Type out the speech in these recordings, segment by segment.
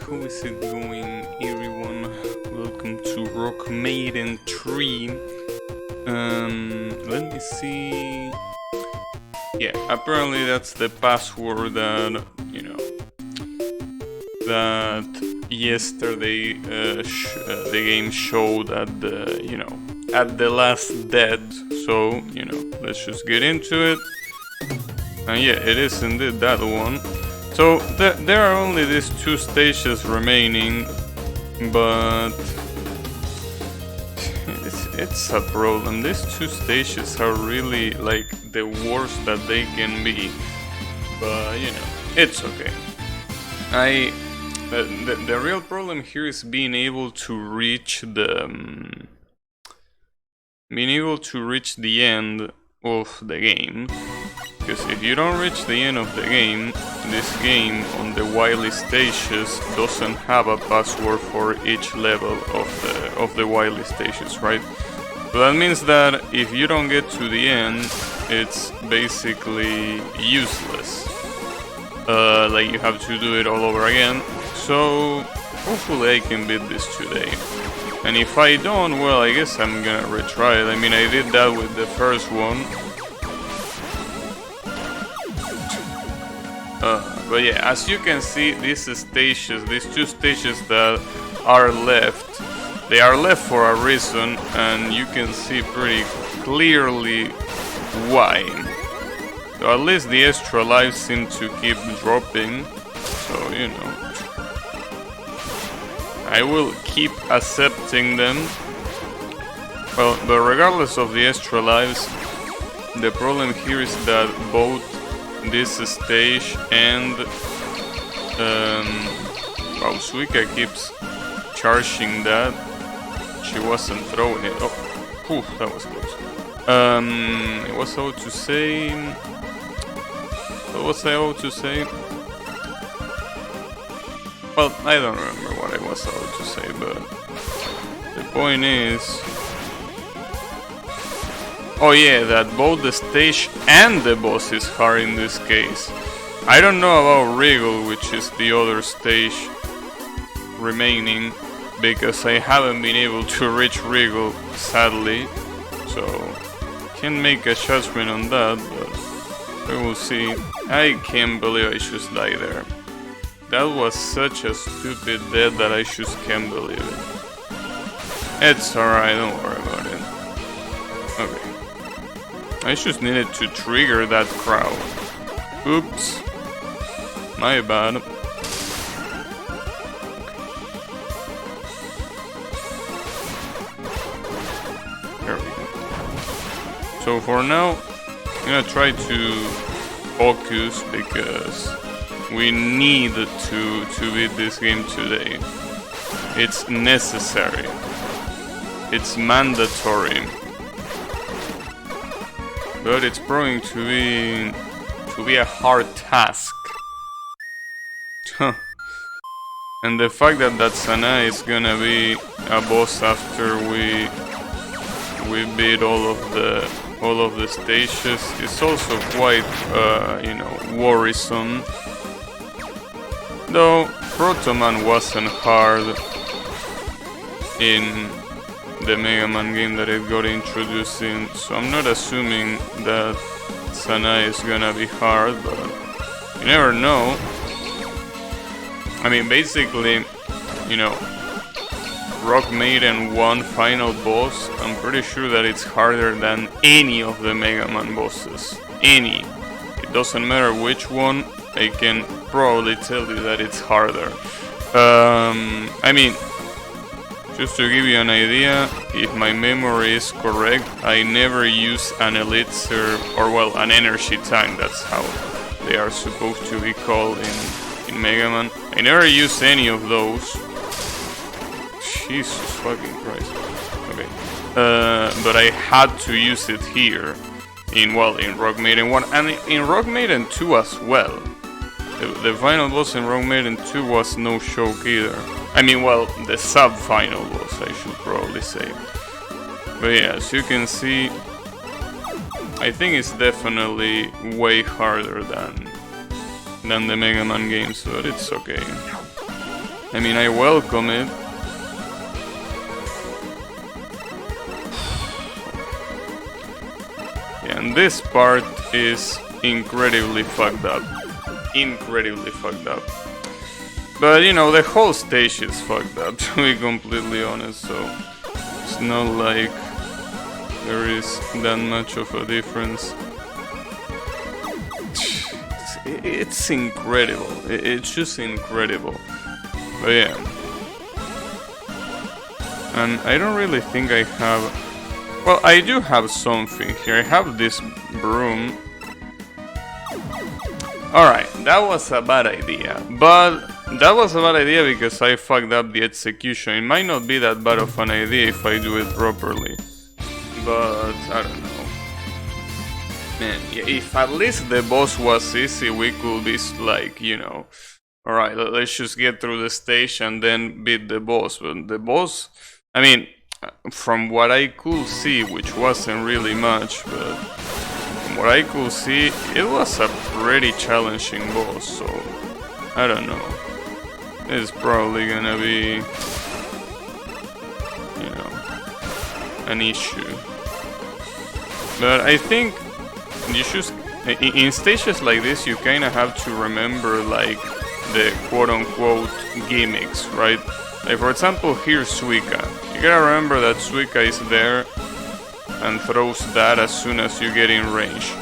How is it going, everyone? Welcome to Rock Maiden 3. Let me see. Yeah, apparently that's the password that, that yesterday the game showed at the last death. So, let's just get into it. And yeah, it is indeed that one. So there are only these two stages remaining, but it's a problem. These two stages are really like the worst that they can be, but it's okay. The real problem here is being able to reach the end of the game. Because if you don't reach the end of the game, this game on the wily stages doesn't have a password for each level of the wily stages, right? So that means that if you don't get to the end, it's basically useless. Like you have to do it all over again. So hopefully I can beat this today. And if I don't, well, I guess I'm gonna retry it. I mean, I did that with the first one. But yeah, as you can see, these two stages that are left, they are left for a reason, and you can see pretty clearly why. So at least the extra lives seem to keep dropping, so I will keep accepting them. Well, but regardless of the extra lives, the problem here is that both this stage and wow, Suika keeps charging that. She wasn't throwing it. Oh, whew, that was close. What was I about to say? What was I about to say? Well, I don't remember what I was about to say, but the point is, oh yeah, that both the stage and the boss is hard in this case. I don't know about Wriggle, which is the other stage remaining, because I haven't been able to reach Wriggle, sadly. So, can't make a judgment on that, but we will see. I can't believe I just died there. That was such a stupid death that I just can't believe it. It's alright, don't worry about it. Okay. I just needed to trigger that crowd. Oops. My bad. There we go. So for now, I'm gonna try to focus because we need to beat this game today. It's necessary. It's mandatory. But it's proving to be a hard task. And the fact that Sana is gonna be a boss after we beat all of the stages is also quite worrisome. Though Proto Man wasn't hard in the Mega Man game that it got introduced in, so I'm not assuming that Sana is gonna be hard, but you never know. I mean, basically, Rock Maiden 1 final boss, I'm pretty sure that it's harder than any of the Mega Man bosses. Any. It doesn't matter which one, I can probably tell you that it's harder. I mean, just to give you an idea, if my memory is correct, I never use an elixir, or well, an energy tank, that's how they are supposed to be called in Mega Man. I never use any of those. Jesus fucking Christ. Okay. But I had to use it here in Rock Maiden 1 and in Rock Maiden 2 as well. The final boss in Rock Maiden 2 was no joke either. I mean, well, the sub-final boss, I should probably say. But yeah, as you can see, I think it's definitely way harder than the Mega Man games, but it's okay. I mean, I welcome it. And this part is incredibly fucked up. Incredibly fucked up. But you know, the whole stage is fucked up, to be completely honest, so it's not like there is that much of a difference. It's incredible. It's just incredible. But yeah. And I don't really think I have... Well, I do have something here. I have this broom. Alright, that was a bad idea. But that was a bad idea because I fucked up the execution. It might not be that bad of an idea if I do it properly. But I don't know. Man, yeah, if at least the boss was easy, we could be like, you know, alright, let's just get through the stage and then beat the boss. But the boss, I mean, from what I could see, which wasn't really much, but from what I could see, it was a pretty challenging boss, so I don't know. It's probably gonna be, you know, an issue. But I think you should, in stages like this, you kinda have to remember like the quote-unquote gimmicks, right? Like for example, here's Suika. You gotta remember that Suika is there and throws that as soon as you get in range.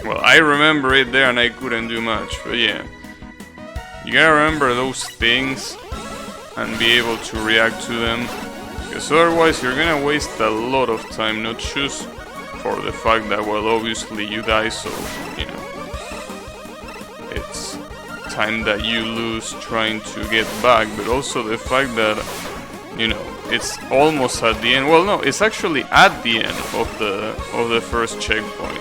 Well, I remember it there and I couldn't do much, but yeah. You gotta remember those things and be able to react to them, because otherwise you're gonna waste a lot of time, not just for the fact that, well, obviously you die, so, you know, it's time that you lose trying to get back, but also the fact that, you know, it's almost at the end. Well, no, it's actually at the end of the first checkpoint.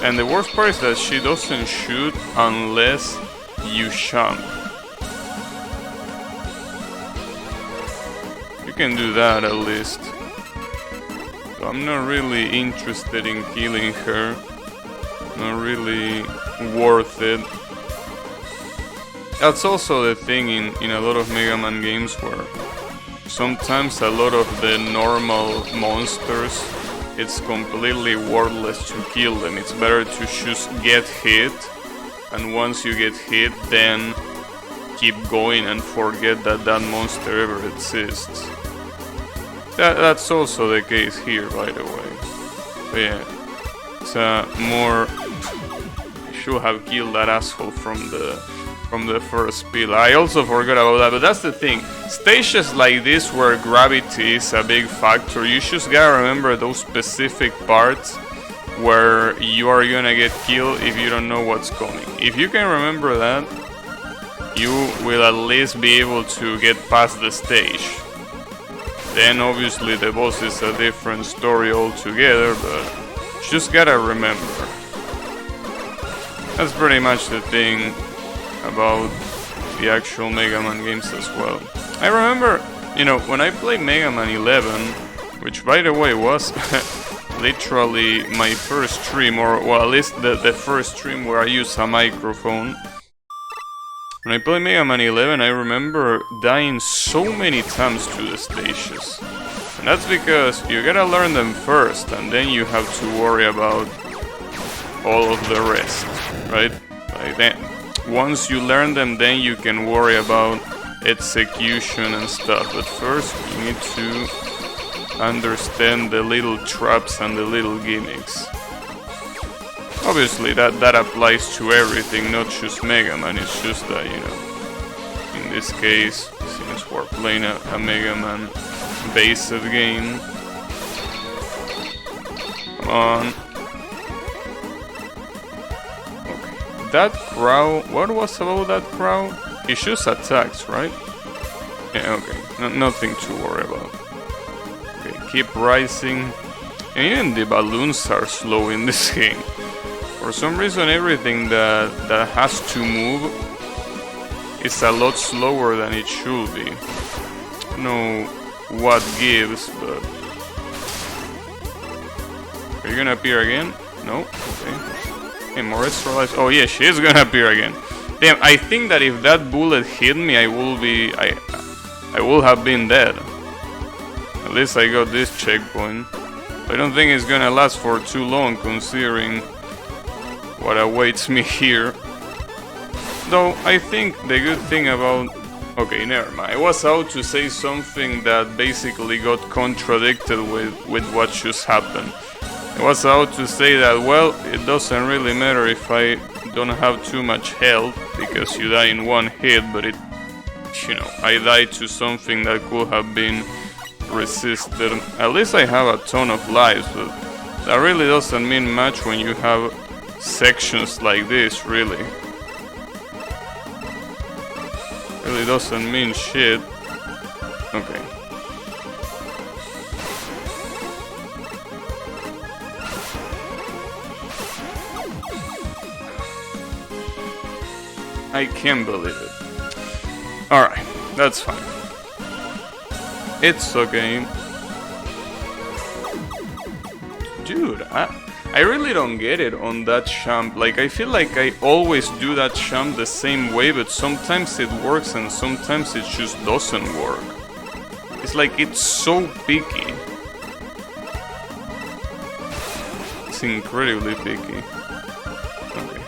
And the worst part is that she doesn't shoot unless you jump. You can do that at least. So I'm not really interested in killing her. Not really worth it. That's also the thing in a lot of Mega Man games, where sometimes a lot of the normal monsters, it's completely worthless to kill them. It's better to just get hit, and once you get hit, then keep going and forget that that monster ever exists. That's also the case here, by the way. But yeah, it's more... I should have killed that asshole from the first pillar. I also forgot about that, but that's the thing. Stages like this where gravity is a big factor, you just gotta remember those specific parts where you are gonna get killed if you don't know what's coming. If you can remember that, you will at least be able to get past the stage. Then obviously the boss is a different story altogether, but just gotta remember. That's pretty much the thing about the actual Mega Man games as well. I remember, you know, when I played Mega Man 11, which by the way was literally my first stream, or well, at least the first stream where I used a microphone. When I played Mega Man 11, I remember dying so many times to the stages. And that's because you gotta learn them first, and then you have to worry about all of the rest, right? Like then, once you learn them, then you can worry about execution and stuff. But first, you need to understand the little traps and the little gimmicks. Obviously, that applies to everything, not just Mega Man. It's just that, you know, in this case, since we're playing a Mega Man based game. Come on. Okay. That crow, what was about that crow? He shoots attacks, right? Yeah, okay. Nothing to worry about. Okay, keep rising. And even the balloons are slow in this game. For some reason, everything that has to move is a lot slower than it should be. I don't know what gives, but... Are you gonna appear again? No? Okay. Hey, more extra lives. Oh yeah, she is gonna appear again. Damn, I think that if that bullet hit me, I will have been dead. At least I got this checkpoint. I don't think it's gonna last for too long, considering what awaits me here. Though, I think the good thing about... Okay, never mind. I was out to say something that basically got contradicted with what just happened. I was out to say that, well, it doesn't really matter if I don't have too much health, because you die in one hit, but it... You know, I died to something that could have been resisted. At least I have a ton of lives, but that really doesn't mean much when you have sections like this, really. Really doesn't mean shit. Okay. I can't believe it. Alright, that's fine. It's okay. Dude, I really don't get it on that champ. Like, I feel like I always do that champ the same way, but sometimes it works and sometimes it just doesn't work. It's like it's so picky. It's incredibly picky. Okay.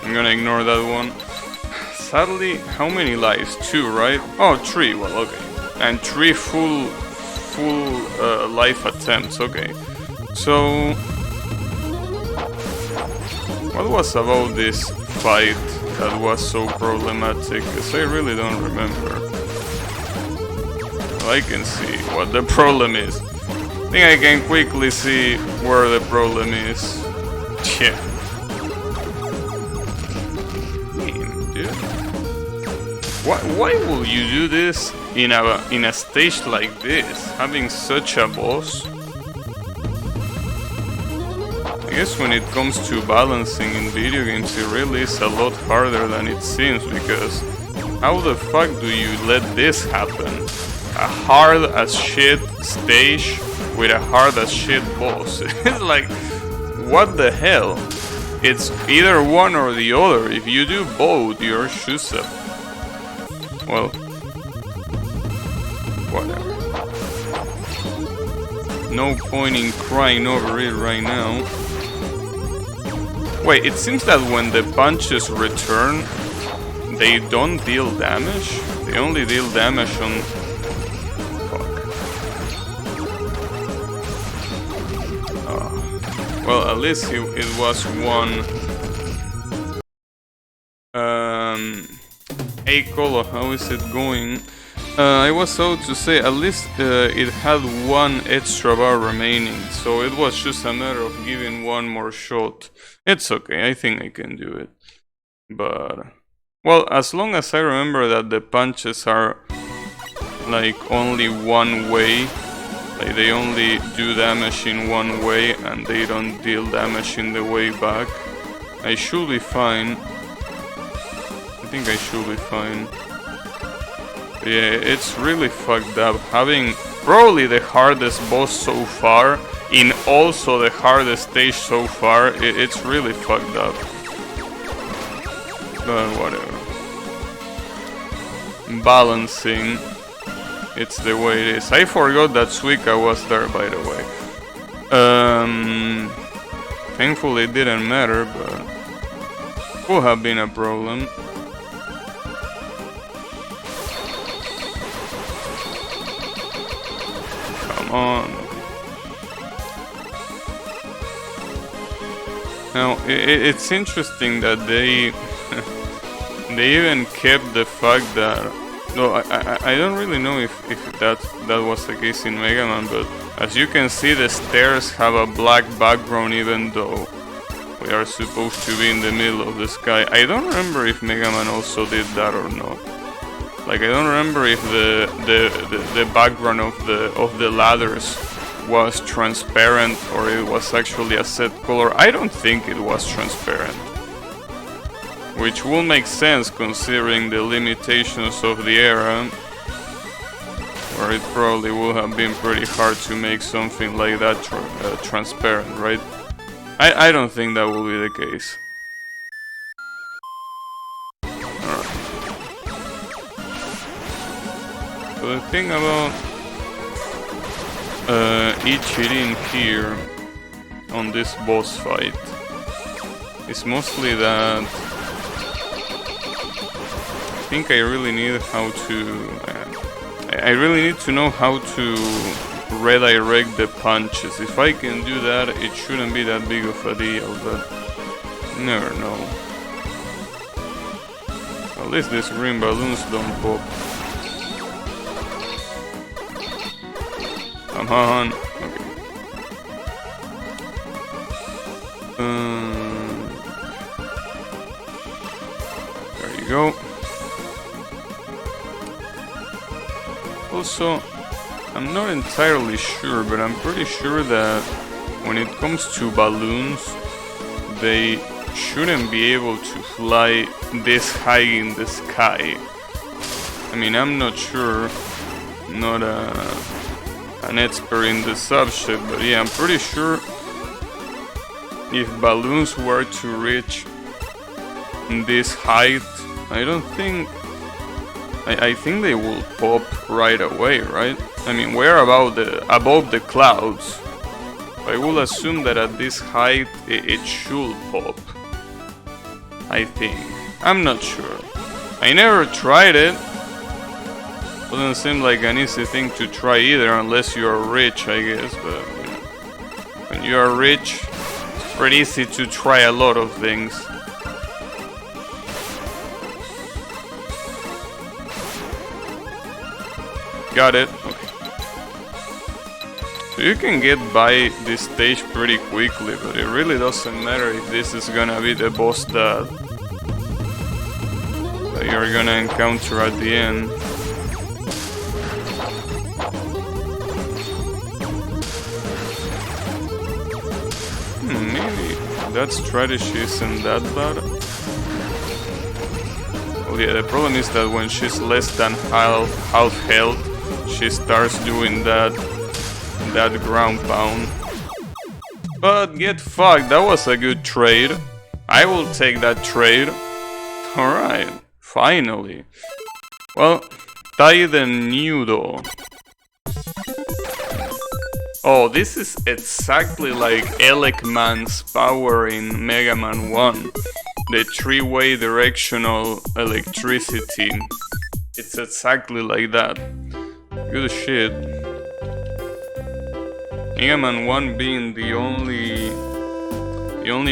I'm gonna ignore that one. Sadly, how many lives? 2, right? Oh, 3, well, okay. And 3 full life attempts, okay. So... What was about this fight that was so problematic? Because I really don't remember. Well, I can see what the problem is. I think I can quickly see where the problem is. Yeah. Why will you do this in a stage like this, having such a boss? I guess when it comes to balancing in video games, it really is a lot harder than it seems, because how the fuck do you let this happen? A hard as shit stage with a hard as shit boss. It's like, what the hell? It's either one or the other. If you do both, you're just a... Well, whatever. No point in crying over it right now. Wait, it seems that when the punches return, they don't deal damage? They only deal damage on... Fuck. Well, at least it was one... Hey Colo, how is it going? I was out to say, at least it had one extra bar remaining, so it was just a matter of giving one more shot. It's okay, I think I can do it. But, well, as long as I remember that the punches are like only one way, like they only do damage in one way and they don't deal damage in the way back, I should be fine. I think I should be fine. Yeah, it's really fucked up. Having probably the hardest boss so far, in also the hardest stage so far, it's really fucked up. But whatever. Balancing, it's the way it is. I forgot that Suika was there, by the way. Thankfully it didn't matter, but could have been a problem. On. Now it's interesting that they they even kept the fact that, no, I don't really know if that was the case in Mega Man, but as you can see, the stairs have a black background even though we are supposed to be in the middle of the sky. I don't remember if Mega Man also did that or not. Like, I don't remember if the background of the ladders was transparent or it was actually a set color. I don't think it was transparent, which will make sense considering the limitations of the era, where it probably would have been pretty hard to make something like that transparent, right? I don't think that will be the case. Alright. So the thing about Ichirin here on this boss fight is mostly that I think I really need how to I really need to know how to redirect the punches. If I can do that, it shouldn't be that big of a deal, but never know. At least these green balloons don't pop. Come on. Okay. There you go. Also, I'm not entirely sure, but I'm pretty sure that when it comes to balloons, they shouldn't be able to fly this high in the sky. I mean, I'm not sure, not an expert in the subject, but yeah, I'm pretty sure if balloons were to reach this height, I think they will pop right away, right? I mean, we're above the clouds. I will assume that at this height it should pop. I think. I'm not sure. I never tried it. Doesn't seem like an easy thing to try either, unless you are rich, I guess. But you know, when you are rich, it's pretty easy to try a lot of things. Got it. Okay. So you can get by this stage pretty quickly, but it really doesn't matter if this is gonna be the boss that you're gonna encounter at the end. Maybe that strategy isn't that bad. Well, yeah, the problem is that when she's less than half health, she starts doing that ground pound. But get fucked, that was a good trade. I will take that trade. Alright, finally. Well, Maiden Nudo. Oh, this is exactly like Elecman's power in Mega Man 1. The three-way directional electricity. It's exactly like that. Good shit. Mega Man 1 being the only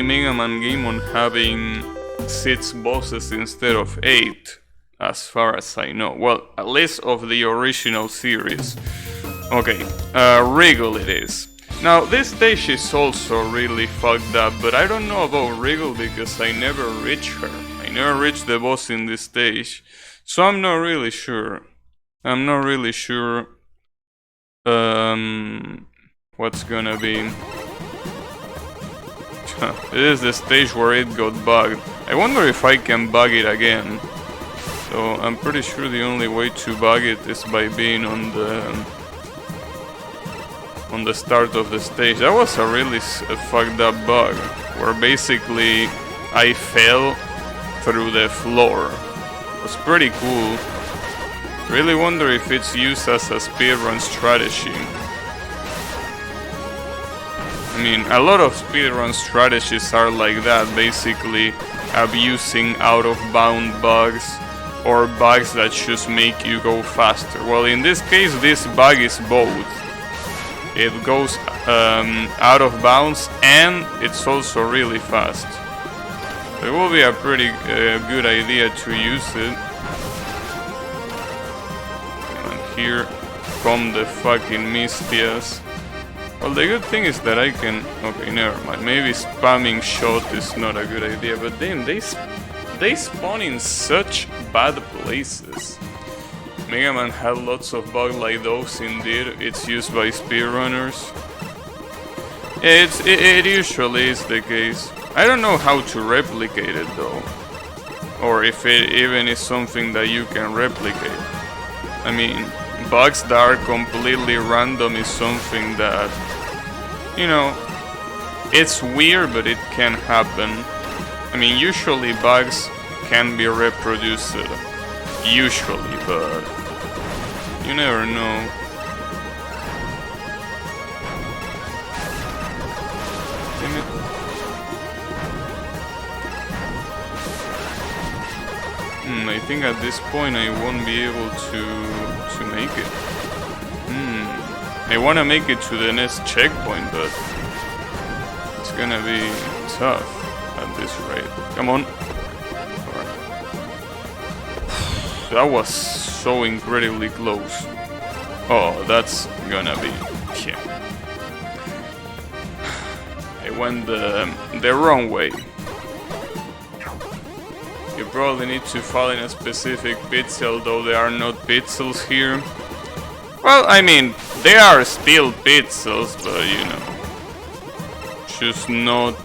Mega Man game on having 6 bosses instead of 8, as far as I know. Well, at least of the original series. Okay, Wriggle it is. Now, this stage is also really fucked up, but I don't know about Wriggle because I never reached her. I never reached the boss in this stage, so I'm not really sure. I'm not really sure what's gonna be. This is the stage where it got bugged. I wonder if I can bug it again. So I'm pretty sure the only way to bug it is by being on the start of the stage. That was a really fucked up bug, where basically I fell through the floor. It was pretty cool. Really wonder if it's used as a speedrun strategy. I mean, a lot of speedrun strategies are like that, basically abusing out-of-bound bugs or bugs that just make you go faster. Well, in this case, this bug is both. It goes out of bounds and it's also really fast. It will be a pretty good idea to use it. And here come the fucking Mistias. Well, the good thing is that I can... Okay, never mind. Maybe spamming shot is not a good idea, but damn, they spawn in such bad places. Mega Man had lots of bugs like those, indeed. It's used by speedrunners. It usually is the case. I don't know how to replicate it though. Or if it even is something that you can replicate. I mean, bugs that are completely random is something that, you know, It's weird, but it can happen. I mean, usually bugs can be reproduced. Usually, but you never know. Damn it. I think at this point I won't be able to make it. I want to make it to the next checkpoint, but it's gonna be tough at this rate. Come on. Alright. That was so incredibly close. Oh, that's gonna be... yeah. I went the wrong way. You probably need to fall in a specific pixel, though there are not pixels here. Well, I mean, they are still pixels, but you know, just not...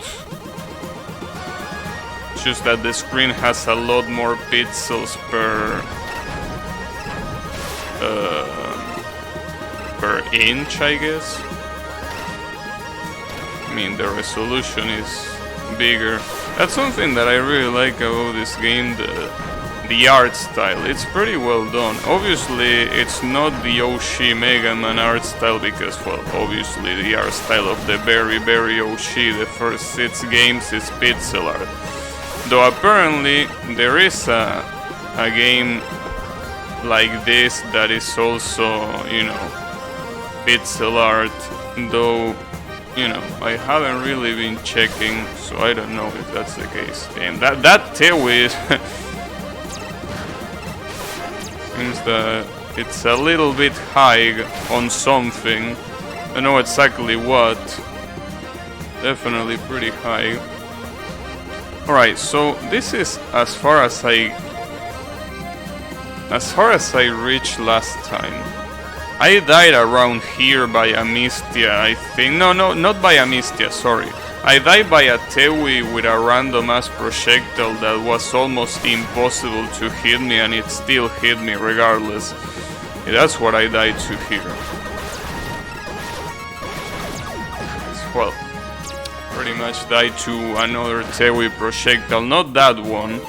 just that the screen has a lot more pixels per inch, I guess. I mean, the resolution is bigger. That's something that I really like about this game, the art style. It's pretty well done. Obviously, it's not the OG Mega Man art style because, well, obviously the art style of the very OG, the first 6 games, is pixel art. Though apparently there is a game like this that is also, you know, pixel art, though, you know, I haven't really been checking, so I don't know if that's the case. Damn, that Touhou is seems that it's a little bit high on something. I don't know exactly what. Definitely pretty high. Alright, so this is as far as I reached last time. I died around here by Amistia, I think. No, not by Amistia, sorry. I died by a Touhou with a random ass projectile that was almost impossible to hit me, and it still hit me regardless. Yeah, that's what I died to here. Well, pretty much died to another Touhou projectile. Not that one.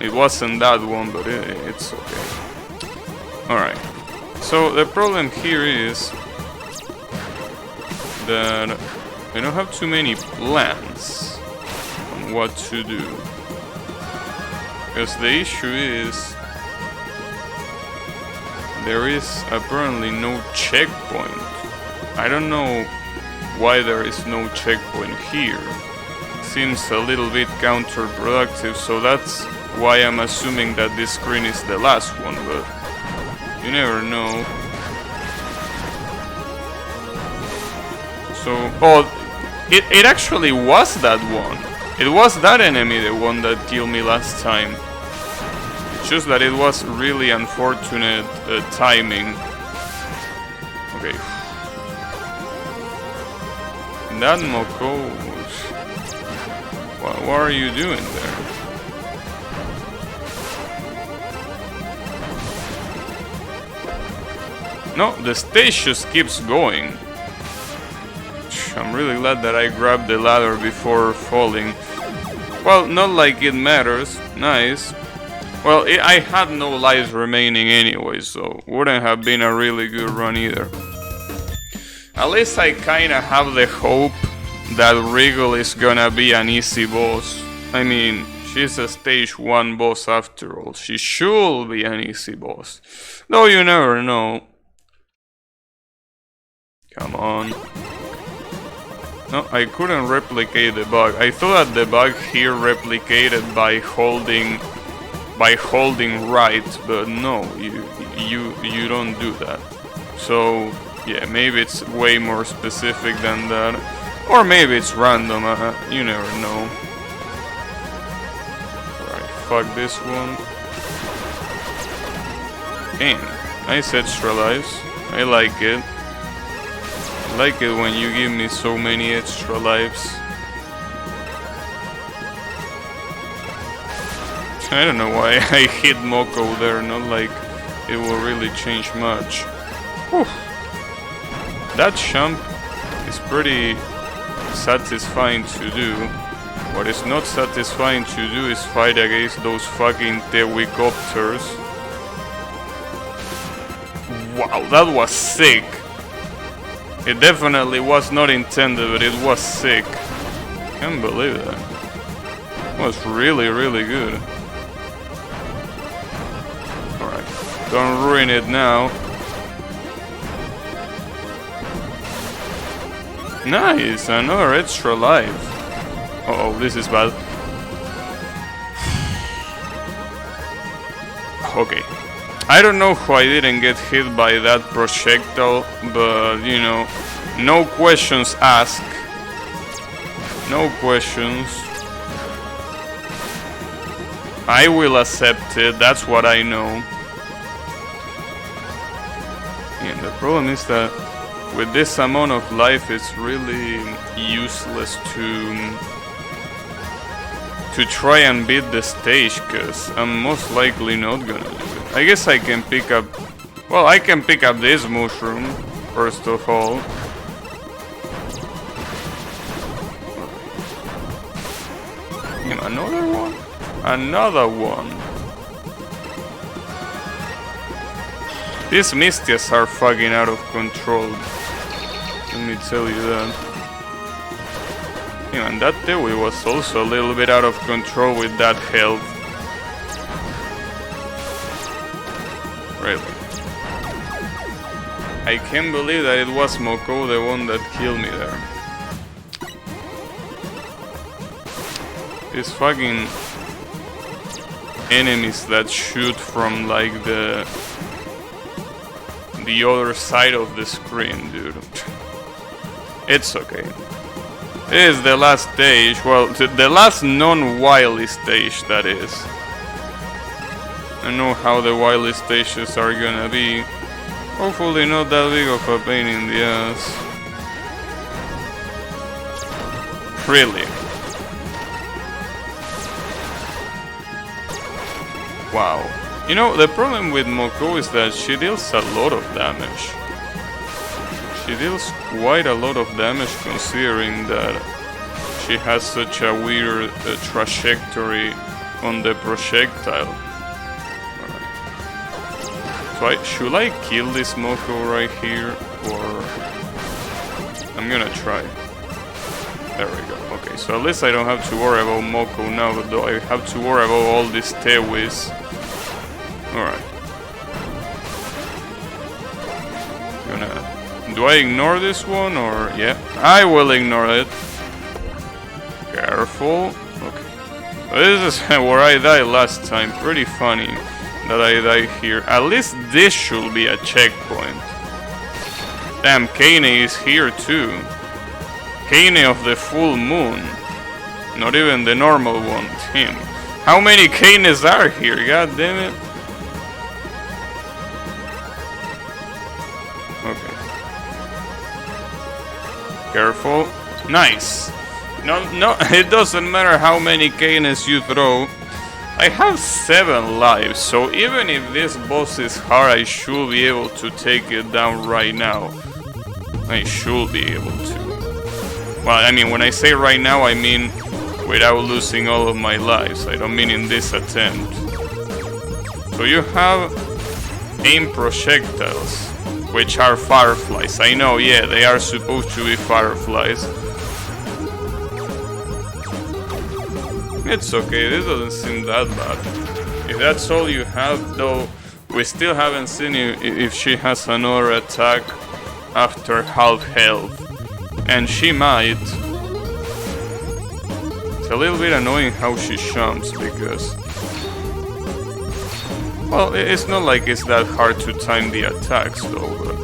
It wasn't that one, but it's okay. Alright. So the problem here is that I don't have too many plans on what to do. Because the issue is there is apparently no checkpoint. I don't know why there is no checkpoint here. It seems a little bit counterproductive, so that's why I'm assuming that this screen is the last one, but you never know. So, oh, it actually was that one. It was that enemy, the one that killed me last time. It's just that it was really unfortunate timing. Okay. That Moko. What are you doing there? No, the stage just keeps going. I'm really glad that I grabbed the ladder before falling. Well, not like it matters. Nice. Well, I had no lives remaining anyway, so wouldn't have been a really good run either. At least I kinda have the hope that Wriggle is gonna be an easy boss. I mean, she's a stage 1 boss after all. She should be an easy boss. Though you never know. Come on. No, I couldn't replicate the bug. I thought that the bug here replicated by holding right, but no, you don't do that. So yeah, maybe it's way more specific than that, or maybe it's random. You never know. Alright, fuck this one. Damn, nice extra lives. I like it. I like it when you give me so many extra lives. I don't know why I hit Moko there, not like it will really change much. Whew. That jump is pretty satisfying to do. What is not satisfying to do is fight against those fucking Touhou. Wow, that was sick. It definitely was not intended, but it was sick. Can't believe that. It was really, really good. Alright, don't ruin it now. Nice, another extra life. Uh oh, this is bad. Okay. I don't know how I didn't get hit by that projectile, but you know, no questions asked. No questions. I will accept it, that's what I know. And the problem is that with this amount of life, it's really useless to try and beat the stage, because I'm most likely not gonna do it. I guess I can pick up... Well, I can pick up this mushroom, first of all. Another one? Another one. These Mystias are fucking out of control. Let me tell you that. And that Touhou was also a little bit out of control with that health. Really. I can't believe that it was Moko the one that killed me there. These fucking enemies that shoot from like the other side of the screen, dude. It's okay. This is the last stage, well, the last non-wily stage, that is. I know how the wily stages are gonna be. Hopefully not that big of a pain in the ass. Really. Wow. You know, the problem with Moko is that she deals a lot of damage. She deals quite a lot of damage considering that she has such a weird trajectory on the projectile. Right. So should I kill this Moko right here, or... I'm gonna try. There we go. Okay, so at least I don't have to worry about Moko now, but though I have to worry about all these Touhous. Alright. Do I ignore this one, or... Yeah, I will ignore it. Careful. Okay. This is where I died last time. Pretty funny that I died here. At least this should be a checkpoint. Damn, Kane is here too. Kane of the full moon. Not even the normal one. Damn. How many Kanes are here? God damn it. Okay. Careful. Nice. No, it doesn't matter how many Kanes you throw. I have 7 lives, so even if this boss is hard, I should be able to take it down right now. I should be able to. Well, I mean, when I say right now, I mean without losing all of my lives. I don't mean in this attempt. So you have aim projectiles, which are fireflies. I know, yeah, they are supposed to be fireflies. It's okay, this doesn't seem that bad. If that's all you have, though, we still haven't seen if she has another attack after half health. And she might. It's a little bit annoying how she jumps, because... Well, it's not like it's that hard to time the attacks, though, but...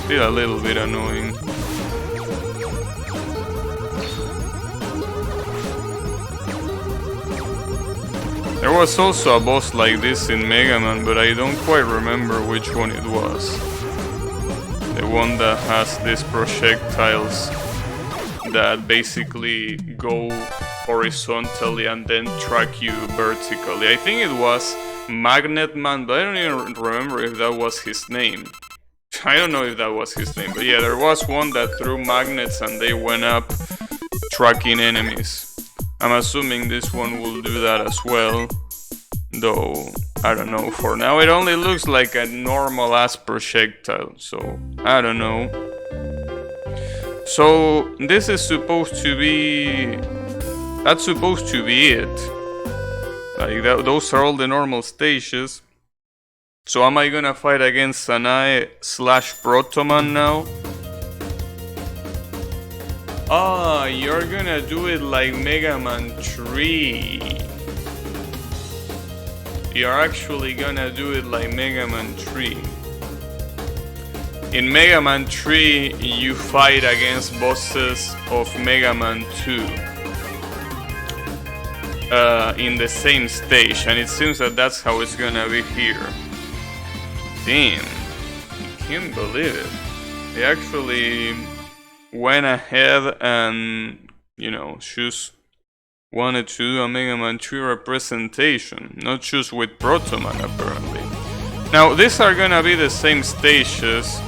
Still a little bit annoying. There was also a boss like this in Mega Man, but I don't quite remember which one it was. The one that has these projectiles that basically go horizontally and then track you vertically. I think it was Magnet Man, but I don't even remember if that was his name. I don't know if that was his name, but yeah, there was one that threw magnets and they went up tracking enemies. I'm assuming this one will do that as well, though I don't know. For now it only looks like a normal ass projectile, so I don't know. So this is supposed to be... that's supposed to be it. Like those are all the normal stages. So am I gonna fight against Sanae / Protoman now? Ah, you're gonna do it like Mega Man 3. You're actually gonna do it like Mega Man 3. In Mega Man 3, you fight against bosses of Mega Man 2. In the same stage, and it seems that that's how it's gonna be here. Damn, I can't believe it. They actually went ahead and, you know, wanted to do a Mega Man 3 representation, not just with Protoman apparently. Now these are gonna be the same stages,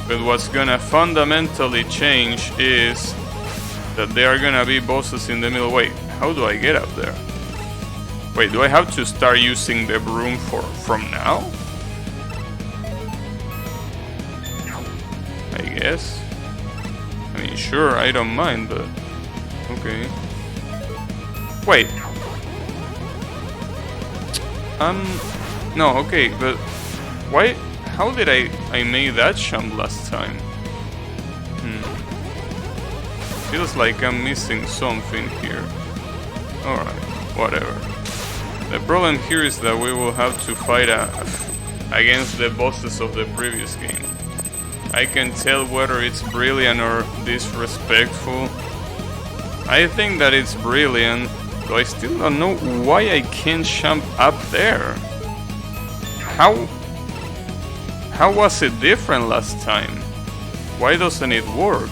but what's gonna fundamentally change is that there are gonna be bosses in the middle. Wait, how do I get up there? Wait, do I have to start using the broom from now? I guess. I mean, sure, I don't mind, but... okay. Wait. No, okay, but... why... how did I made that jump last time? Feels like I'm missing something here. Alright, whatever. The problem here is that we will have to fight against the bosses of the previous game. I can tell whether it's brilliant or disrespectful. I think that it's brilliant, though I still don't know why I can't jump up there. How was it different last time? Why doesn't it work?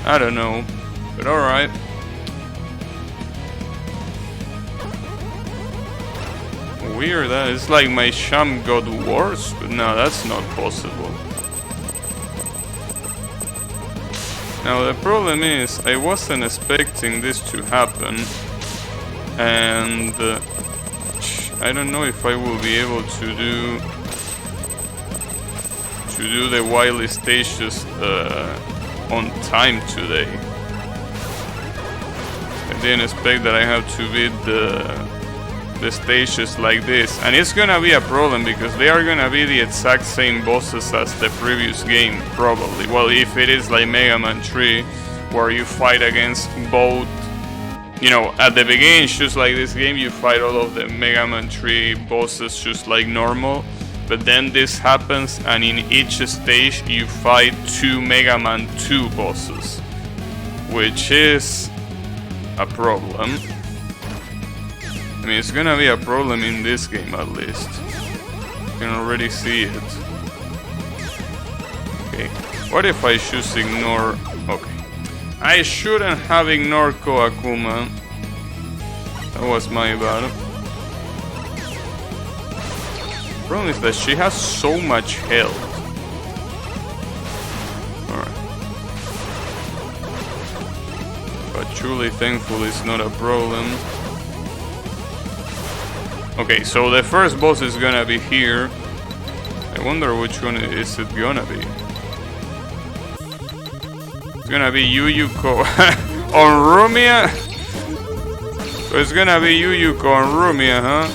I don't know, but alright. Weird, that it's like my jump got worse, but no, that's not possible. Now the problem is, I wasn't expecting this to happen, and I don't know if I will be able to do the wily stages on time today. I didn't expect that I have to beat the stages like this, and it's gonna be a problem because they are gonna be the exact same bosses as the previous game, probably. Well, if it is like Mega Man 3, where you fight against both, you know, at the beginning, just like this game, you fight all of the Mega Man 3 bosses just like normal, but then this happens and in each stage you fight 2 Mega Man 2 bosses, which is a problem. I mean, it's gonna be a problem in this game at least. You can already see it. Okay, what if I just ignore... okay. I shouldn't have ignored Koakuma. That was my bad. The problem is that she has so much health. Alright. But truly thankful it's not a problem. Okay, so the first boss is gonna be here. I wonder which one is it gonna be. It's gonna be Yuyuko on Rumia? So it's gonna be Yuyuko on Rumia, huh?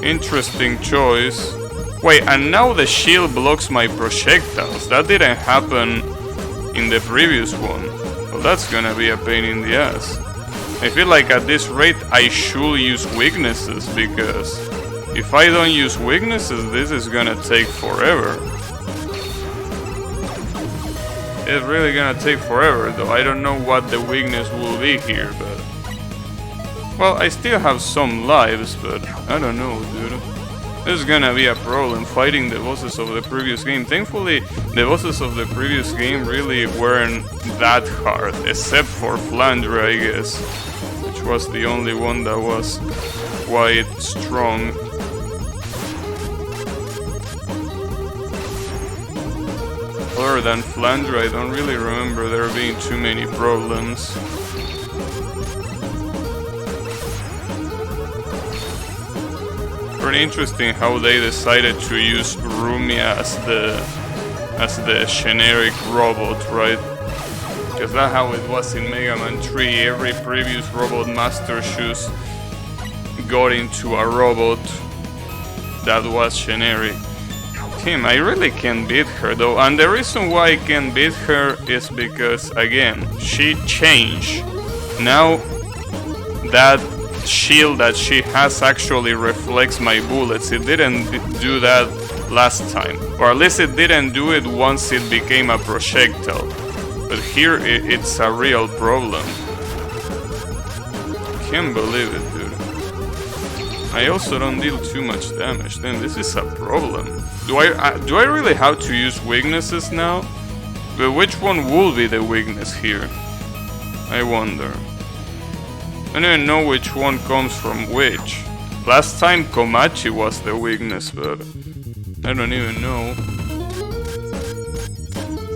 Interesting choice. Wait, and now the shield blocks my projectiles. That didn't happen in the previous one. Well, that's gonna be a pain in the ass. I feel like at this rate I should use weaknesses, because if I don't use weaknesses, this is gonna take forever. It's really gonna take forever, though. I don't know what the weakness will be here, but... well, I still have some lives, but I don't know, dude. This is gonna be a problem fighting the bosses of the previous game. Thankfully, the bosses of the previous game really weren't that hard, except for Flandre, I guess, which was the only one that was quite strong. other than Flandre, I don't really remember there being too many problems. Pretty interesting how they decided to use Rumia as the generic robot, right? Because that's how it was in Mega Man 3. Every previous Robot Master Shoes got into a robot that was generic. Damn, I really can't beat her though, and the reason why I can beat her is because, again, she changed. Now that shield that she has actually reflects my bullets. It didn't do that last time, or at least it didn't do it once it became a projectile. But here it's a real problem. Can't believe it, dude. I also don't deal too much damage. Then this is a problem. Do I really have to use weaknesses now? But which one will be the weakness here? I wonder. I don't even know which one comes from which. Last time Komachi was the weakness, but I don't even know.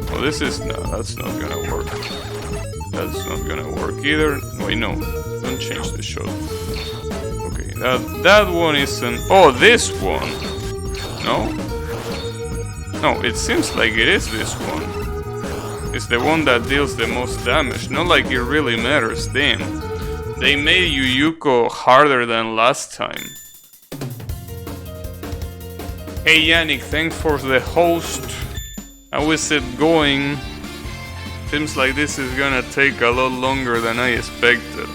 Well, this is that's not gonna work. That's not gonna work either. Wait, no, don't change the shot. Okay, that one isn't. Oh, this one. No. No, it seems like it is this one. It's the one that deals the most damage. Not like it really matters. Damn. They made Yuyuko harder than last time. Hey Yannick, thanks for the host. How is it going? Seems like this is gonna take a lot longer than I expected.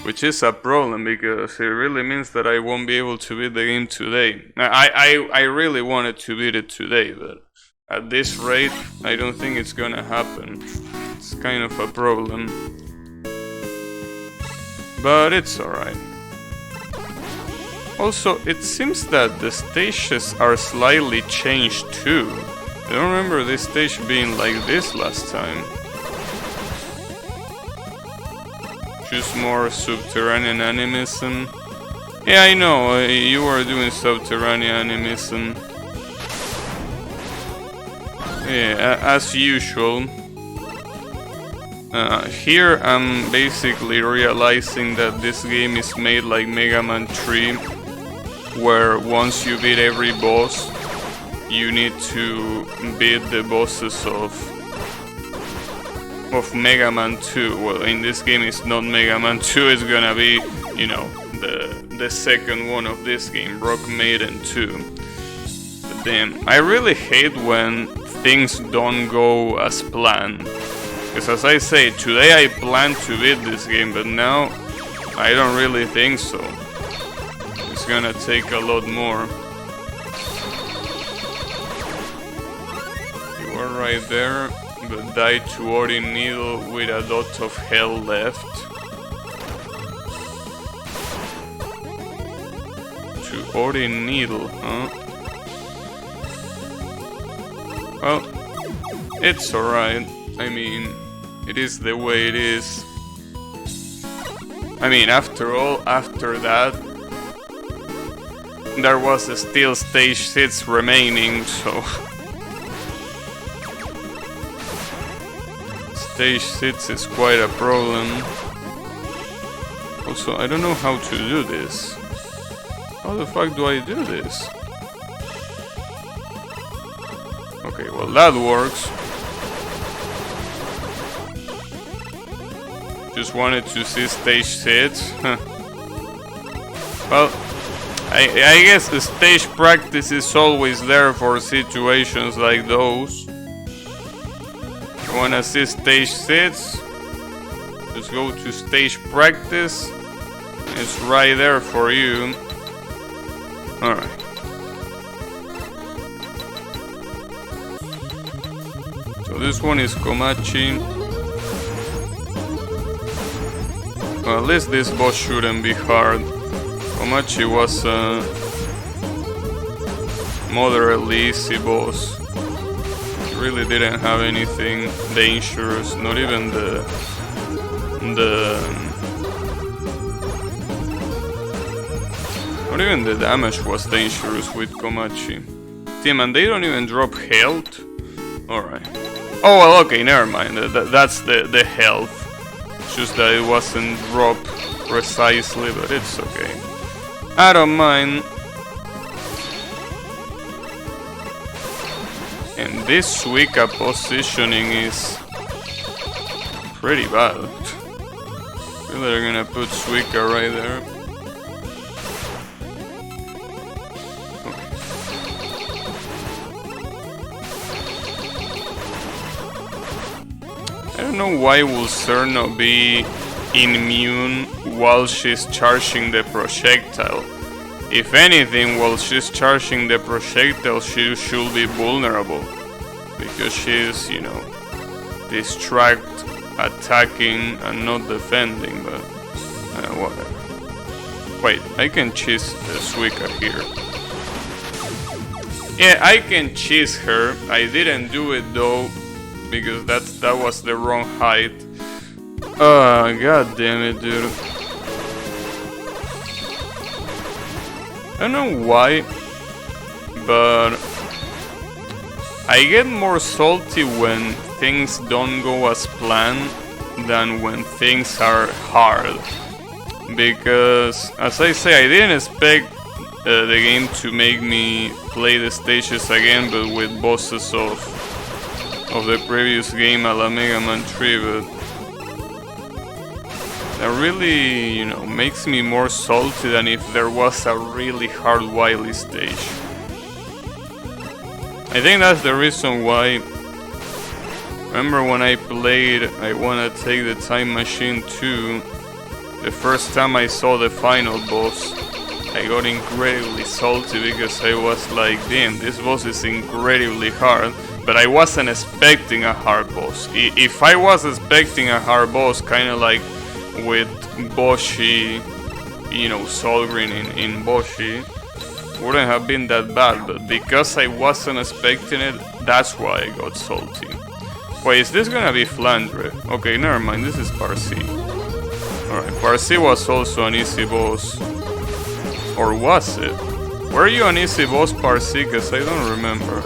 Which is a problem, because it really means that I won't be able to beat the game today. I really wanted to beat it today, but at this rate, I don't think it's gonna happen. It's kind of a problem. But it's alright. Also, it seems that the stages are slightly changed too. I don't remember this stage being like this last time. Choose more subterranean animism. Yeah, I know, you are doing subterranean animism. Yeah, as usual. Here I'm basically realizing that this game is made like Mega Man 3, where once you beat every boss, you need to beat the bosses of Mega Man 2. Well, in this game it's not Mega Man 2, it's gonna be, you know, the second one of this game, Rock Maiden 2. But damn, I really hate when things don't go as planned. Because as I say, today I planned to beat this game, but now I don't really think so. It's gonna take a lot more. You are right there, but die to Odin Needle with a dot of hell left. To Odin Needle, huh? Well, it's alright. I mean, it is the way it is. I mean, after all, after that, there was still stage 6 remaining, so... Stage 6 is quite a problem. Also, I don't know how to do this. How the fuck do I do this? Okay, well that works. Just wanted to see stage 6. Well, I guess the stage practice is always there for situations like those. You wanna see stage 6? Just go to stage practice. It's right there for you. Alright. So this one is Komachi. Well, at least this boss shouldn't be hard. Komachi was a moderately easy boss. He really didn't have anything dangerous, not even the damage was dangerous with Komachi. Damn, and they don't even drop health? Alright. Oh, well, okay, never mind. That's the health. It's just that it wasn't dropped precisely, but it's okay. I don't mind. And this Suika positioning is pretty bad. Really, they're gonna put Suika right there. I don't know why will Cerno be immune while she's charging the projectile. If anything, while she's charging the projectile, she should be vulnerable. Because she's, you know, distract, attacking, and not defending, but whatever. Wait, I can cheese the Suika here. Yeah, I can cheese her. I didn't do it though, because that was the wrong height. God damn it, dude. I don't know why, but I get more salty when things don't go as planned than when things are hard. Because, as I say, I didn't expect the game to make me play the stages again, but with bosses of the previous game a la Mega Man 3, but that really, you know, makes me more salty than if there was a really hard Wily stage. I think that's the reason why. Remember when I played I Wanna Take the Time Machine 2, the first time I saw the final boss, I got incredibly salty because I was like, damn, this boss is incredibly hard, but I wasn't expecting a hard boss. If I was expecting a hard boss, kinda like with Boshi, you know, Solgrim in Boshi, wouldn't have been that bad, but because I wasn't expecting it, that's why I got salty. Wait, is this gonna be Flandre? Okay, never mind, this is Parsi. Alright, Parsi was also an easy boss. Or was it? Were you an easy boss, Parsi? Cause I don't remember.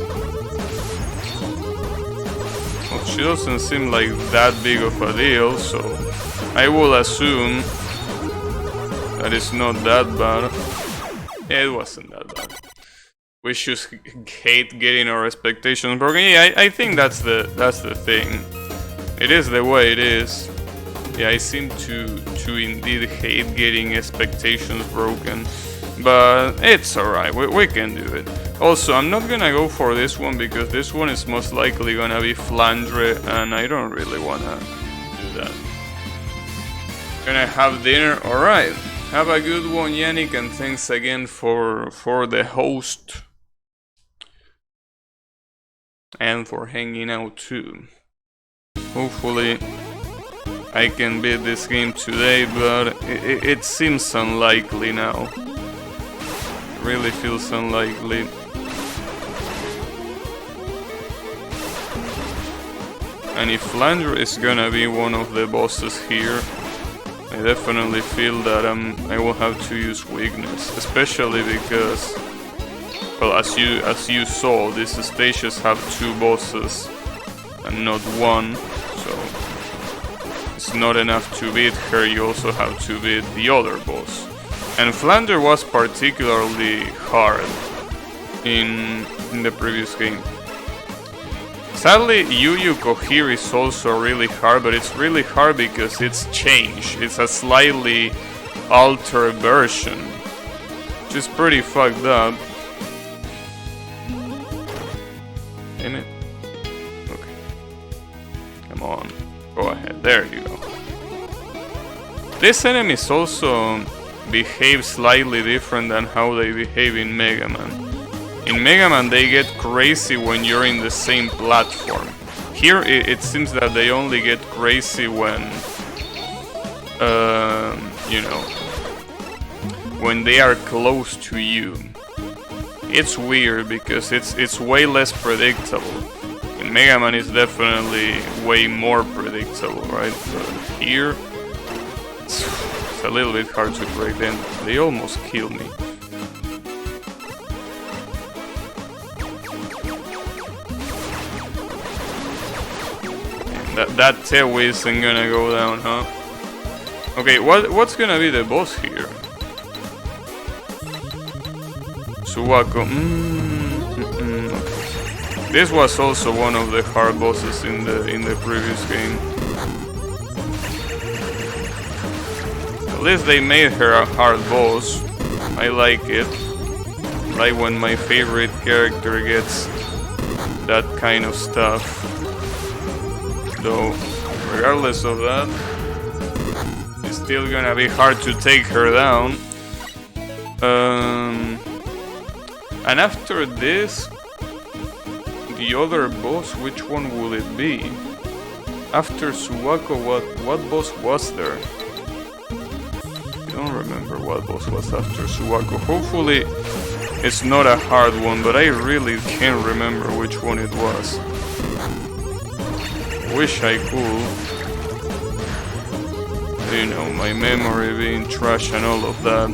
Well, she doesn't seem like that big of a deal, so I will assume that it's not that bad. Yeah, it wasn't that bad. We just hate getting our expectations broken. Yeah, I think that's the thing. It is the way it is. Yeah, I seem to indeed hate getting expectations broken. But it's alright, we can do it. Also, I'm not gonna go for this one because this one is most likely gonna be Flandre and I don't really wanna do that. Gonna have dinner? Alright. Have a good one, Yannick, and thanks again for the host. And for hanging out too. Hopefully I can beat this game today, but it seems unlikely now. It really feels unlikely. And if Flandre is gonna be one of the bosses here, I definitely feel that I will have to use weakness, especially because, well, as you saw, these stages have 2 bosses and not 1, so it's not enough to beat her, you also have to beat the other boss. And Flandre was particularly hard in the previous game. Sadly, Yu Yu Kohir is also really hard, but it's really hard because it's changed. It's a slightly altered version, which is pretty fucked up. Damn it. Okay. Come on. Go ahead. There you go. These enemies also behave slightly different than how they behave in Mega Man. In Mega Man they get crazy when you're in the same platform. Here it seems that they only get crazy when, you know, when they are close to you. It's weird because it's way less predictable. In Mega Man it's definitely way more predictable, right? But here it's a little bit hard to break them. They almost killed me. That Touhou isn't gonna go down, huh? Okay, what's gonna be the boss here? Suwako. This was also one of the hard bosses in the previous game. At least they made her a hard boss. I like it. Like when my favorite character gets that kind of stuff. Though, regardless of that, it's still gonna be hard to take her down. And after this, the other boss, which one will it be? After Suwako, what boss was there? I don't remember what boss was after Suwako. Hopefully it's not a hard one, but I really can't remember which one it was. Wish I could. You know, my memory being trash and all of that.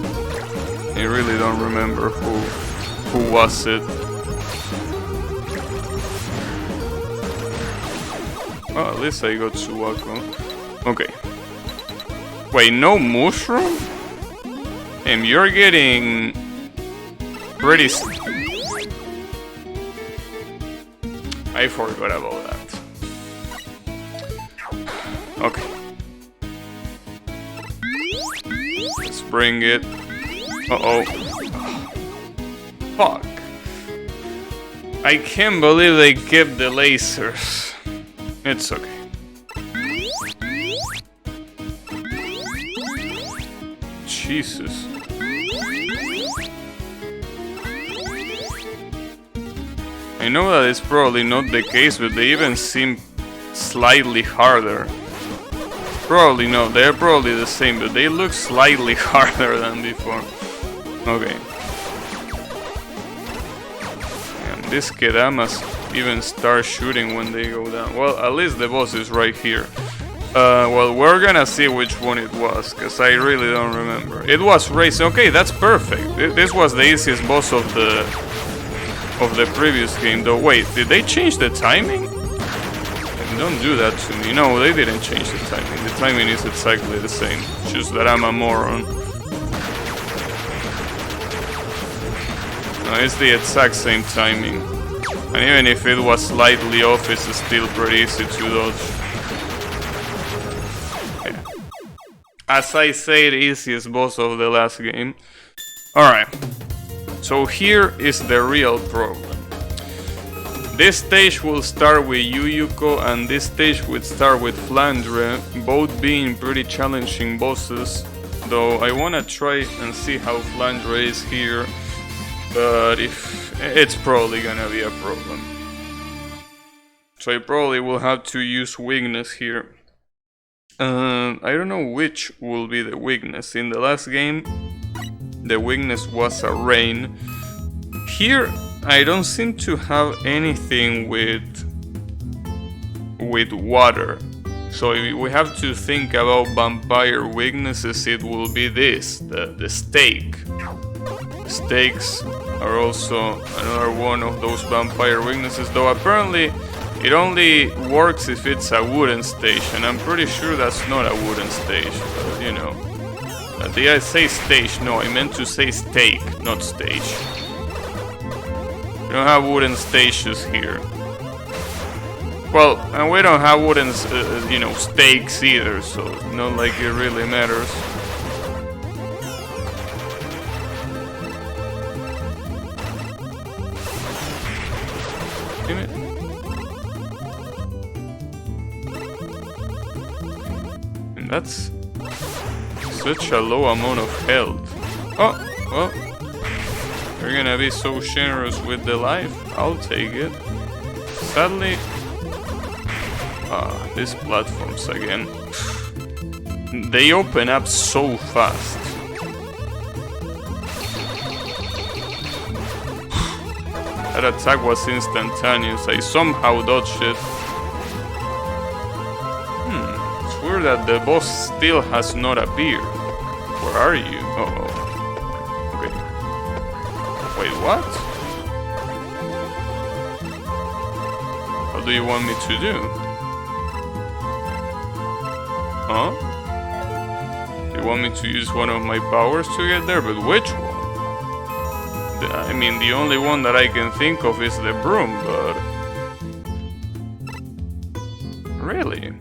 I really don't remember who was it. Oh, at least I got Suwako. Okay. Wait, no mushroom? And you're getting pretty... I forgot about that. Okay. Let's bring it. Uh-oh. Fuck. I can't believe they kept the lasers. It's okay. Jesus. I know that it's probably not the case, but they even seem slightly harder. Probably not, they're probably the same, but they look slightly harder than before. Okay. And this Kedamas even start shooting when they go down. Well, at least the boss is right here. Well, we're gonna see which one it was, because I really don't remember. It was racing. Okay, that's perfect. This was the easiest boss of the previous game, though. Wait, did they change the timing? Don't do that to me. No, they didn't change the timing. The timing is exactly the same. Just that I'm a moron. No, it's the exact same timing. And even if it was slightly off, it's still pretty easy to dodge. Yeah. As I said, easiest boss of the last game. Alright. So here is the real problem. This stage will start with Yuyuko and this stage will start with Flandre, both being pretty challenging bosses, though I wanna try and see how Flandre is here, but if it's probably gonna be a problem. So I probably will have to use weakness here. I don't know which will be the weakness. In the last game, the weakness was a rain. Here, I don't seem to have anything with water. So if we have to think about vampire weaknesses, it will be this, the stake. Stakes are also another one of those vampire weaknesses, though apparently it only works if it's a wooden stage, and I'm pretty sure that's not a wooden stage, but you know. Did I say stage? No, I meant to say stake, not stage. We don't have wooden stages here. Well, and we don't have wooden, you know, stakes either, so it's not like it really matters. Damn it. And that's such a low amount of health. Oh, well. You're gonna be so generous with the life, I'll take it. Sadly... these platforms again. They open up so fast. That attack was instantaneous, I somehow dodged it. It's weird that the boss still has not appeared. Where are you? Uh-oh. Wait, what? What do you want me to do? Huh? You want me to use one of my powers to get there? But which one? I mean, the only one that I can think of is the broom, but... Really?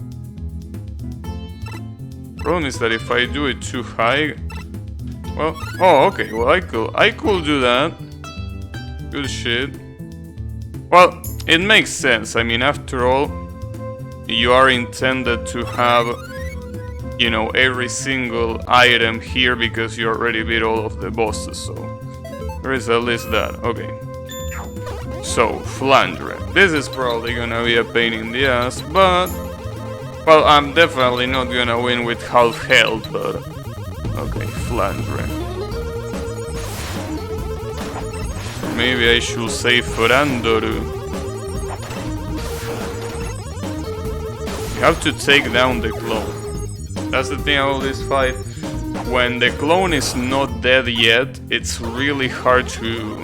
Problem is that if I do it too high... Well, oh, okay, well, I could do that. Good shit. Well, it makes sense. I mean, after all, you are intended to have, you know, every single item here because you already beat all of the bosses, so there is at least that. Okay. So, Flandre. This is probably gonna be a pain in the ass, but... Well, I'm definitely not gonna win with half health, but... Okay, Flandre. Or maybe I should say Frandoru. You have to take down the clone. That's the thing about this fight. When the clone is not dead yet, it's really hard to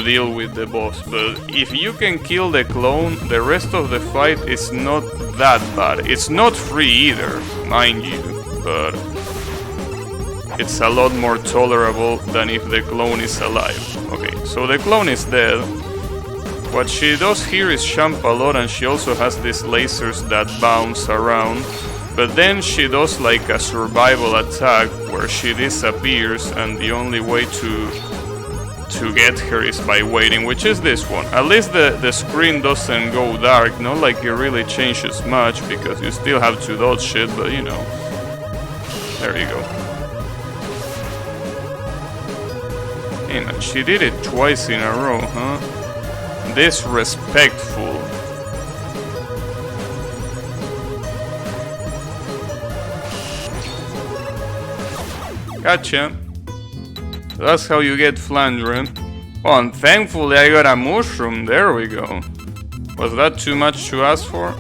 deal with the boss. But if you can kill the clone, the rest of the fight is not that bad. It's not free either, mind you, but it's a lot more tolerable than if the clone is alive. Okay, so the clone is dead. What she does here is jump a lot, and she also has these lasers that bounce around. But then she does like a survival attack where she disappears, and the only way to get her is by waiting, which is this one. At least the screen doesn't go dark, not like it really changes much, because you still have to dodge shit, but you know. There you go. Hey man, she did it twice in a row, huh? Disrespectful. Gotcha. That's how you get Flandre. Oh, and thankfully I got a mushroom. There we go. Was that too much to ask for?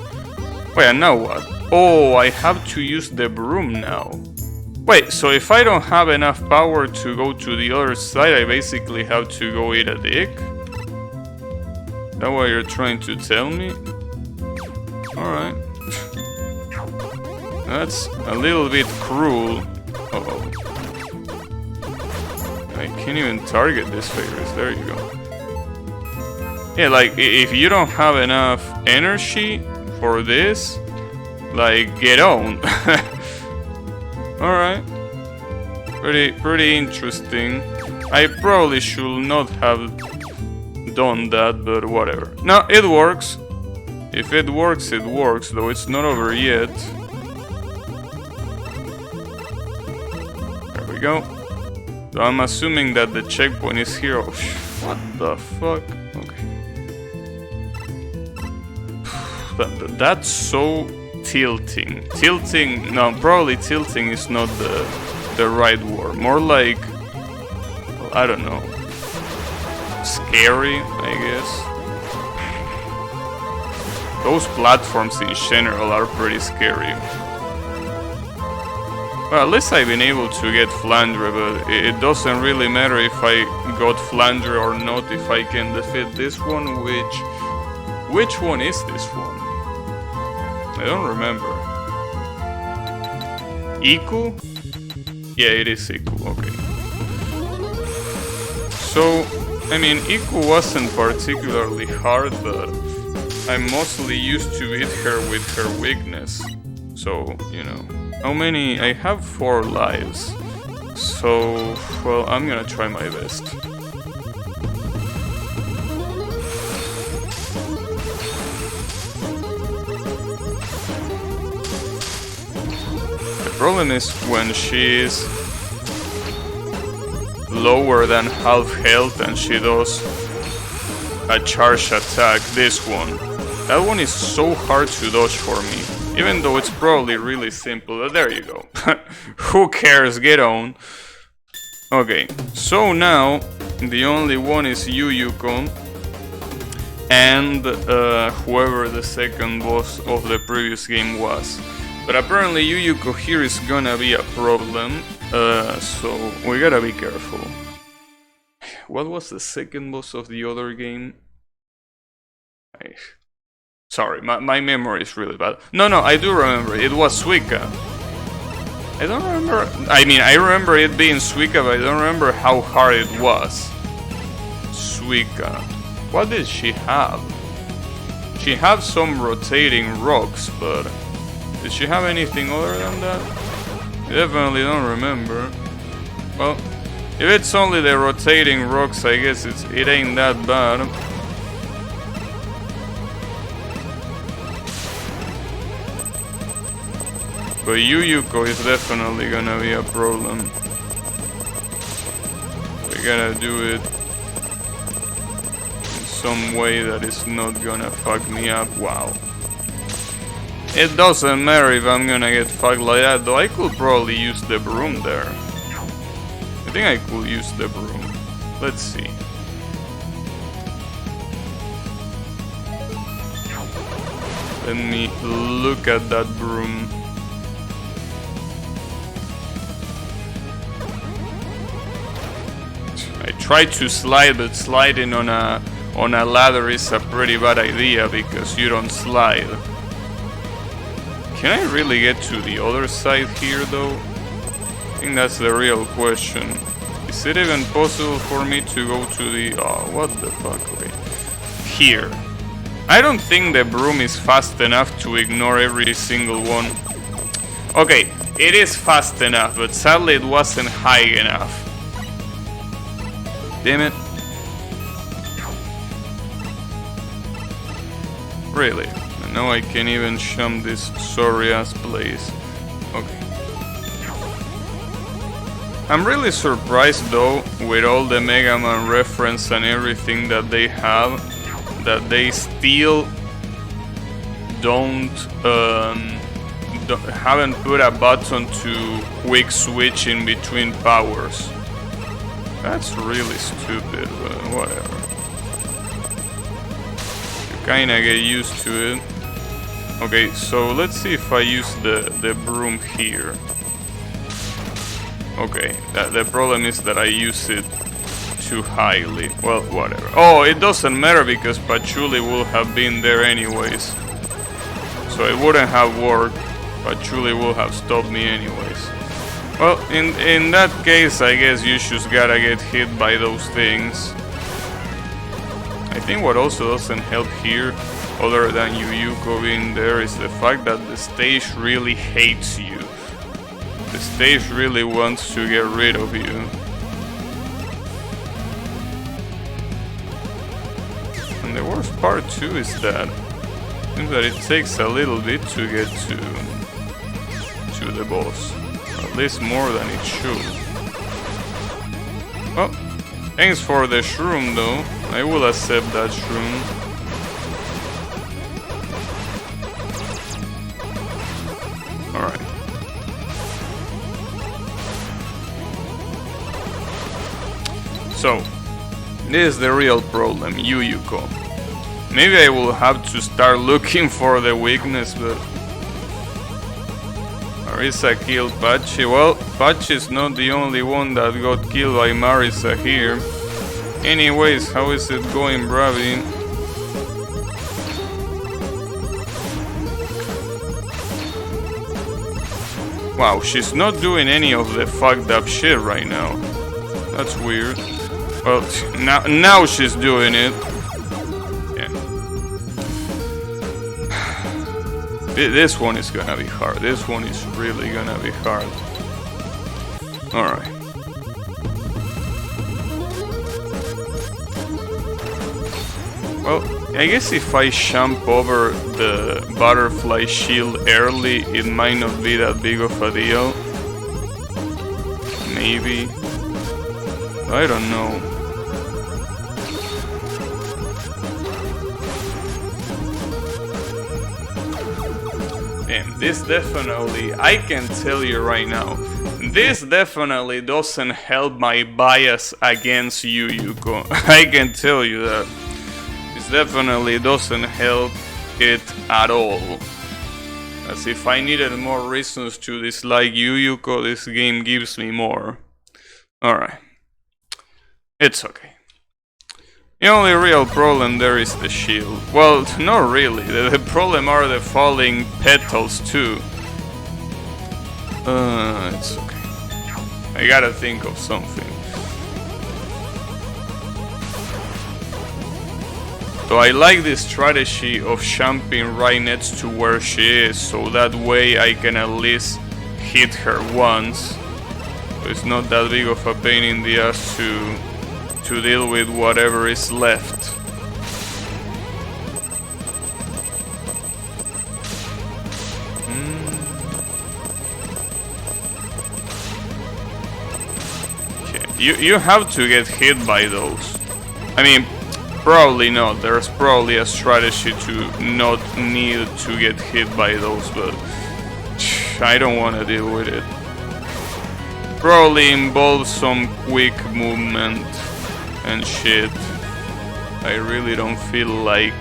Wait, and now what? Oh, I have to use the broom now. Wait, so if I don't have enough power to go to the other side, I basically have to go eat a dick? Is that what you're trying to tell me? Alright. That's a little bit cruel. Uh-oh. I can't even target this virus. There you go. Yeah, like, if you don't have enough energy for this, like, get on. Alright. Pretty interesting. I probably should not have done that, but whatever. No, it works. If it works, it works, though it's not over yet. There we go. So I'm assuming that the checkpoint is here. Oh, what the fuck? Okay. That's so tilting. Tilting, no, probably tilting is not the right word. More like, well, I don't know. Scary, I guess. Those platforms in general are pretty scary. Well, at least I've been able to get Flandre, but it doesn't really matter if I got Flandre or not if I can defeat this one, which one is this one? I don't remember. Iku? Yeah, it is Iku, okay. So, I mean, Iku wasn't particularly hard, but I'm mostly used to hit her with her weakness. So, you know. How many? I have 4 lives. So, well, I'm gonna try my best. The problem is when she is lower than half health and she does a charge attack, this one. That one is so hard to dodge for me. Even though it's probably really simple, but there you go. Who cares, get on. Okay, so now the only one is Yuyuko and whoever the second boss of the previous game was. But apparently Yuyuko here is gonna be a problem, so we gotta be careful. What was the second boss of the other game? Sorry, my memory is really bad. No, I do remember. It was Suika. I don't remember. I mean, I remember it being Suika, but I don't remember how hard it was. Suika. What did she have? She had some rotating rocks, but did she have anything other than that? I definitely don't remember. Well, if it's only the rotating rocks, I guess it ain't that bad. But Yuyuko is definitely gonna be a problem. We gotta do it in some way that is not gonna fuck me up. Wow. It doesn't matter if I'm gonna get fucked like that, though. I could probably use the broom there. I think I could use the broom. Let's see. Let me look at that broom. I tried to slide, but sliding on a ladder is a pretty bad idea because you don't slide. Can I really get to the other side here though? I think that's the real question. Is it even possible for me to go to the... oh, what the fuck? Okay. Here. I don't think the broom is fast enough to ignore every single one. Okay, it is fast enough, but sadly it wasn't high enough. Damn it. Really? And now I can't even shun this sorry ass place. Okay. I'm really surprised though, with all the Mega Man reference and everything that they have, that they still haven't put a button to quick switch in between powers. That's really stupid, but whatever. You kinda get used to it. Okay, so let's see if I use the broom here. Okay, the problem is that I use it too highly. Well, whatever. Oh, it doesn't matter because Patchouli will have been there anyways. So it wouldn't have worked. Patchouli will have stopped me anyways. Well, in that case, I guess you just gotta get hit by those things. I think what also doesn't help here, other than Yuyuko being there, is the fact that the stage really hates you. The stage really wants to get rid of you. And the worst part too is that it takes a little bit to get to the boss. At least more than it should. Well, thanks for the shroom though. I will accept that shroom. Alright. So, this is the real problem, Yuyuko. Maybe I will have to start looking for the weakness, but... Marisa killed Pachi. Well, Pachi is not the only one that got killed by Marisa here. Anyways, how is it going, Bravi? Wow, she's not doing any of the fucked up shit right now. That's weird. Well, now she's doing it. This one is gonna be hard. This one is really gonna be hard. Alright. Well, I guess if I jump over the butterfly shield early, it might not be that big of a deal. Maybe. I don't know. Damn, this definitely, I can tell you right now, this definitely doesn't help my bias against Yuyuko. I can tell you that. This definitely doesn't help it at all. As if I needed more reasons to dislike Yuyuko, this game gives me more. Alright. It's okay. The only real problem there is the shield. Well, not really. The problem are the falling petals too. It's okay. I gotta think of something. So I like this strategy of jumping right next to where she is, so that way I can at least hit her once. So it's not that big of a pain in the ass to deal with whatever is left. Okay. You have to get hit by those. I mean, probably not. There's probably a strategy to not need to get hit by those, but I don't want to deal with it. Probably involves some quick movement and shit. I really don't feel like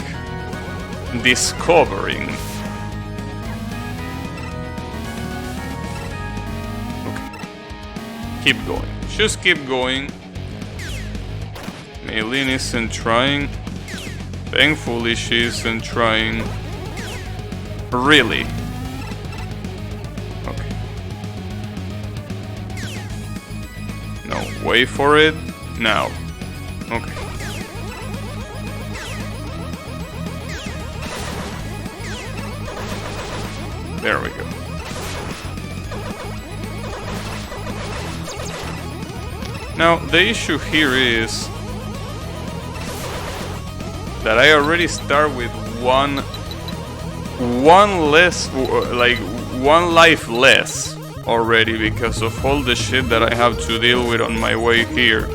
discovering. Okay. Keep going. Just keep going. Maylin isn't trying. Thankfully she isn't trying. Really? Okay. No, wait for it. Now. Okay. There we go. Now, the issue here is that I already start with one less, like one life less already because of all the shit that I have to deal with on my way here.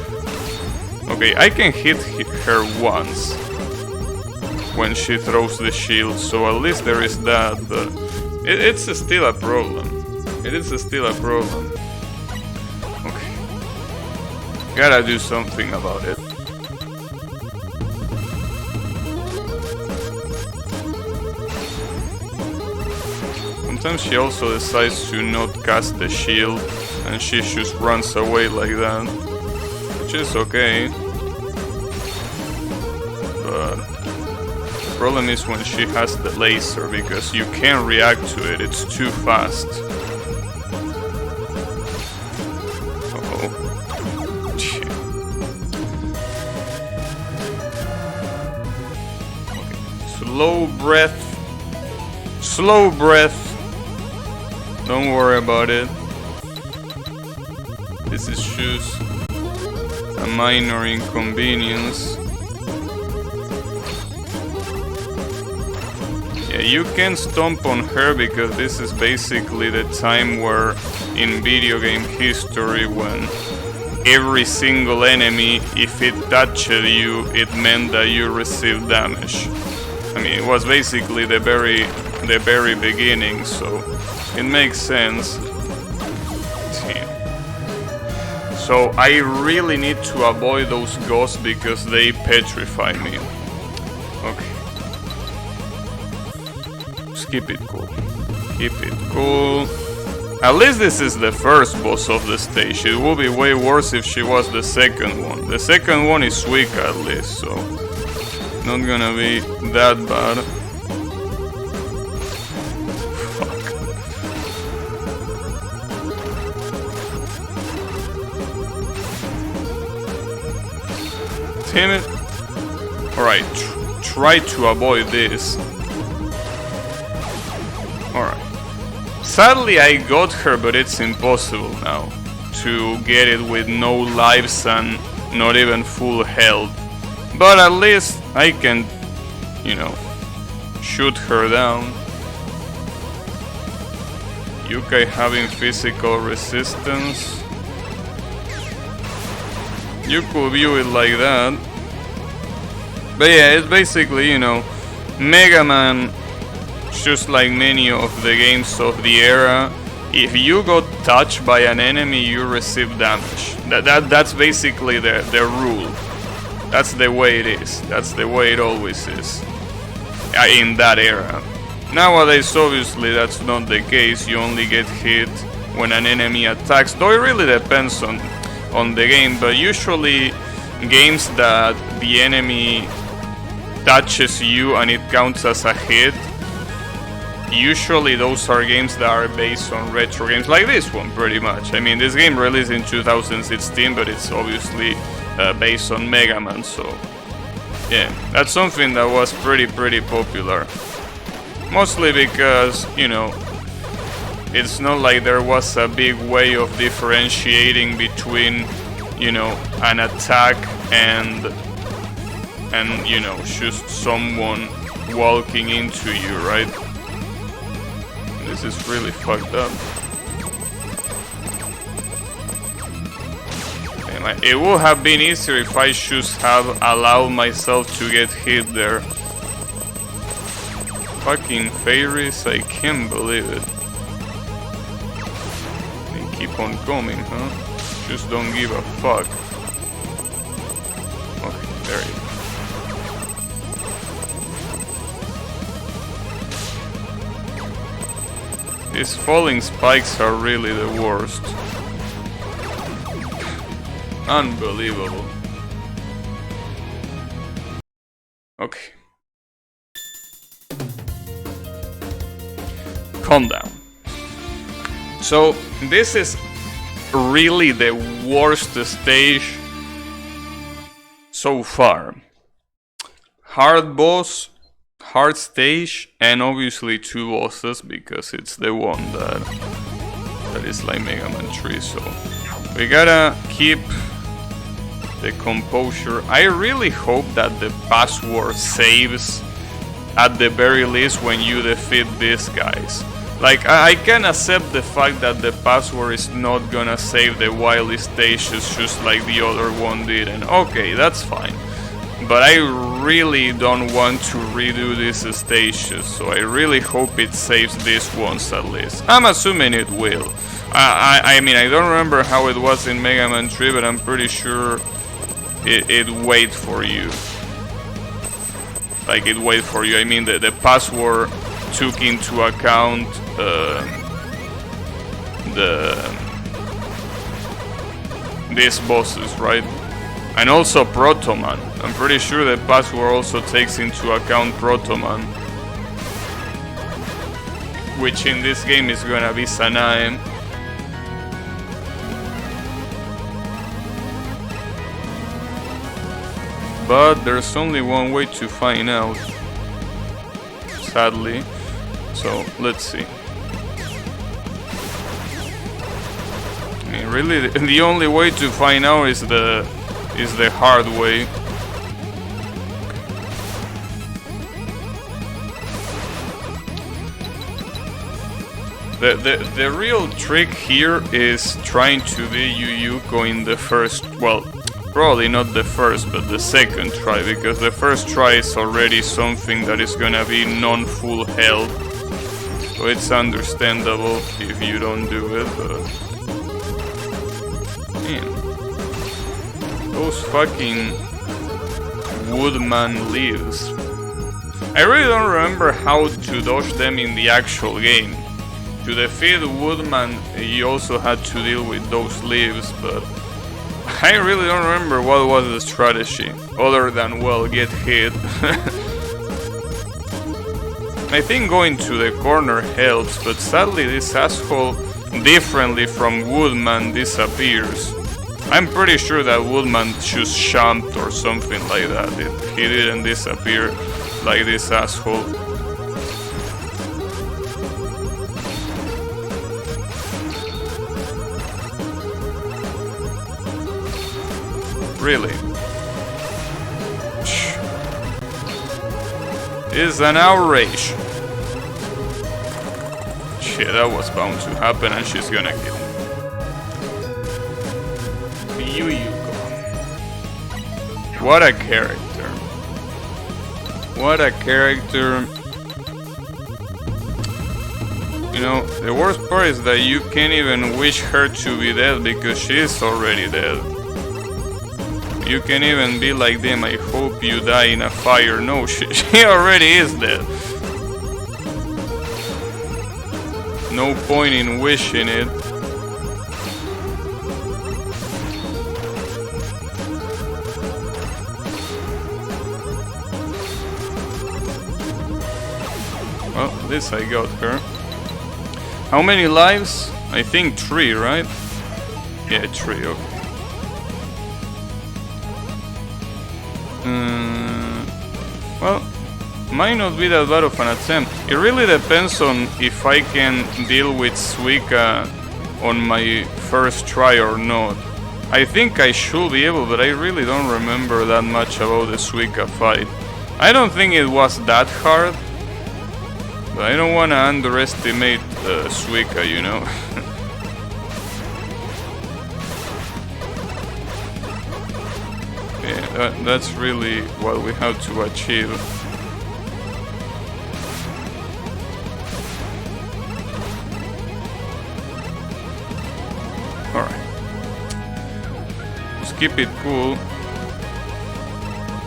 Okay, I can hit her once when she throws the shield, so at least there is that, but it's still a problem. It is still a problem. Okay. Gotta do something about it. Sometimes she also decides to not cast the shield and she just runs away like that. Which is okay. But the problem is when she has the laser, because you can't react to it, it's too fast. Uh-oh. Shit. Okay. Slow breath. Slow breath. Don't worry about it. This is just a minor inconvenience. Yeah, you can stomp on her because this is basically the time where in video game history when every single enemy, if it touched you, it meant that you received damage. I mean, it was basically the very beginning, so it makes sense. Damn. So I really need to avoid those ghosts because they petrify me. Okay. Just keep it cool. Keep it cool. At least this is the first boss of the stage. It would be way worse if she was the second one. The second one is weak at least, so not gonna be that bad. Damn it. Alright, try to avoid this. Alright. Sadly I got her, but it's impossible now to get it with no lives and not even full health. But at least I can, you know, shoot her down. Yukai having physical resistance. You could view it like that. But yeah, it's basically, you know, Mega Man, just like many of the games of the era, if you got touched by an enemy, you receive damage. That's basically the rule. That's the way it is. That's the way it always is. In that era. Nowadays, obviously, that's not the case. You only get hit when an enemy attacks. Though it really depends on the game, but usually games that the enemy touches you and it counts as a hit, usually those are games that are based on retro games, like this one pretty much. I mean, this game released in 2016, but it's obviously based on Mega Man, so yeah, that's something that was pretty popular. Mostly because, you know, it's not like there was a big way of differentiating between, you know, an attack and you know, just someone walking into you, right? This is really fucked up. It would have been easier if I just have allowed myself to get hit there. Fucking fairies, I can't believe it. They keep on coming, huh? Just don't give a fuck. Okay, there you go. These falling spikes are really the worst. Unbelievable. Okay. Calm down. So, this is really the worst stage so far. Hard boss, hard stage, and obviously 2 bosses, because it's the one that is like Mega Man 3, so we gotta keep the composure. I really hope that the password saves at the very least when you defeat these guys. Like, I can accept the fact that the password is not gonna save the wily stages just like the other one did, and okay, that's fine. But I really don't want to redo these stages, so I really hope it saves these ones at least. I'm assuming it will. I mean, I don't remember how it was in Mega Man 3, but I'm pretty sure it wait for you. Like, it wait for you. I mean, the password took into account these bosses, right? And also Proto Man. I'm pretty sure the password also takes into account Proto Man, which in this game is gonna be Sanae. But there's only one way to find out, sadly. So let's see. I mean, really, the only way to find out is the hard way. The real trick here is trying to do Yuyuko in the first, well, probably not the first, but the second try, because the first try is already something that is gonna be non-full health. So it's understandable if you don't do it, but man, those fucking Woodman leaves. I really don't remember how to dodge them in the actual game. To defeat Woodman, you also had to deal with those leaves, but I really don't remember what was the strategy, other than, well, get hit. I think going to the corner helps, but sadly this asshole, differently from Woodman, disappears. I'm pretty sure that Woodman just jumped or something like that. He didn't disappear like this asshole. Really? Is an outrage. Shit, that was bound to happen, and she's gonna kill me. Yuyuko. What a character. What a character. You know, the worst part is that you can't even wish her to be dead because she is already dead. You can even be like them, I hope you die in a fire. No, she already is dead. No point in wishing it. Well, this I got her. How many lives? I think 3, right? Yeah, 3, okay. Well, might not be that bad of an attempt. It really depends on if I can deal with Suika on my first try or not. I think I should be able, but I really don't remember that much about the Suika fight. I don't think it was that hard, but I don't want to underestimate Suika, you know. Yeah, that's really what we have to achieve. Alright. Just keep it cool.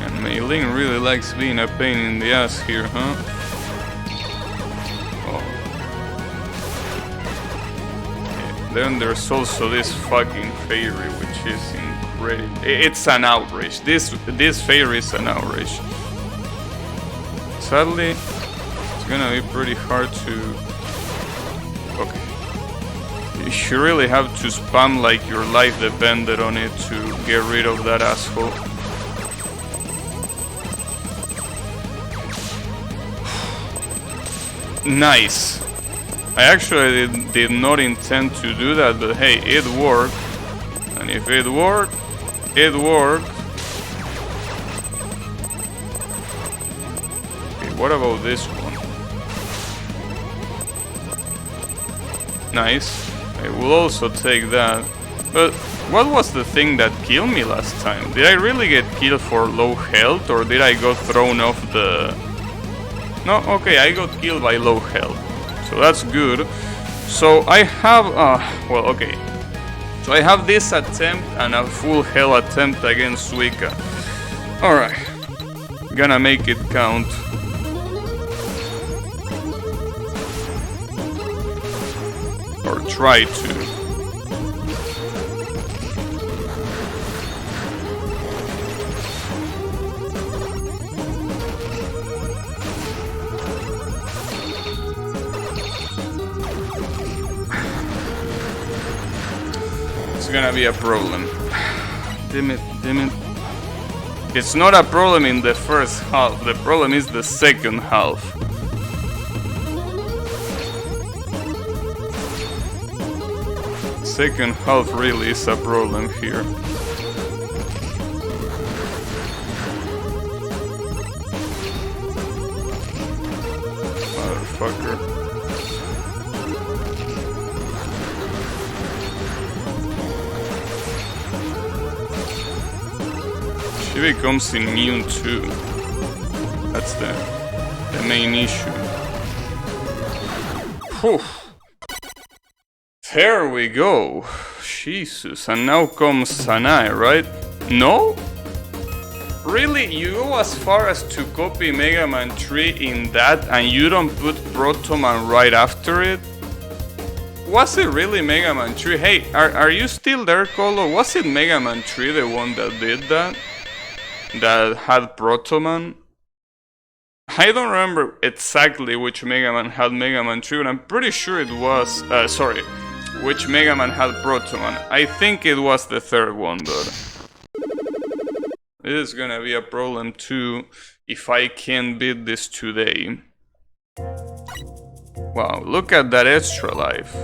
And Maiden really likes being a pain in the ass here, huh? Oh. Yeah, then there's also this fucking fairy, which is incredible. It's an outrage. This fairy is an outrage. Sadly, it's gonna be pretty hard to... Okay. You really have to spam like your life depended on it to get rid of that asshole. Nice. I actually did not intend to do that, but hey, it worked. And if it worked, it worked. Okay, what about this one? Nice. I will also take that. But what was the thing that killed me last time? Did I really get killed for low health, or did I go thrown off the... No, okay, I got killed by low health. So that's good. So I have... well, okay. So I have this attempt and a full hell attempt against Suika. Alright. Gonna make it count. Or try to. It's gonna be a problem. Damn it, damn it. It's not a problem in the first half, the problem is the second half. Second half really is a problem here. Motherfucker. She becomes immune too. That's the main issue. Whew. There we go. Jesus, and now comes Sanai, right? No? Really? You go as far as to copy Mega Man 3 in that and you don't put Proto Man right after it? Was it really Mega Man 3? Hey, are you still there, Colo? Was it Mega Man 3 the one that did that? That had Proto Man? I don't remember exactly which Mega Man had Mega Man 3, but I'm pretty sure it was... sorry. Which Mega Man had Proto Man. I think it was the third one, but... This is gonna be a problem too, if I can beat this today. Wow, look at that extra life.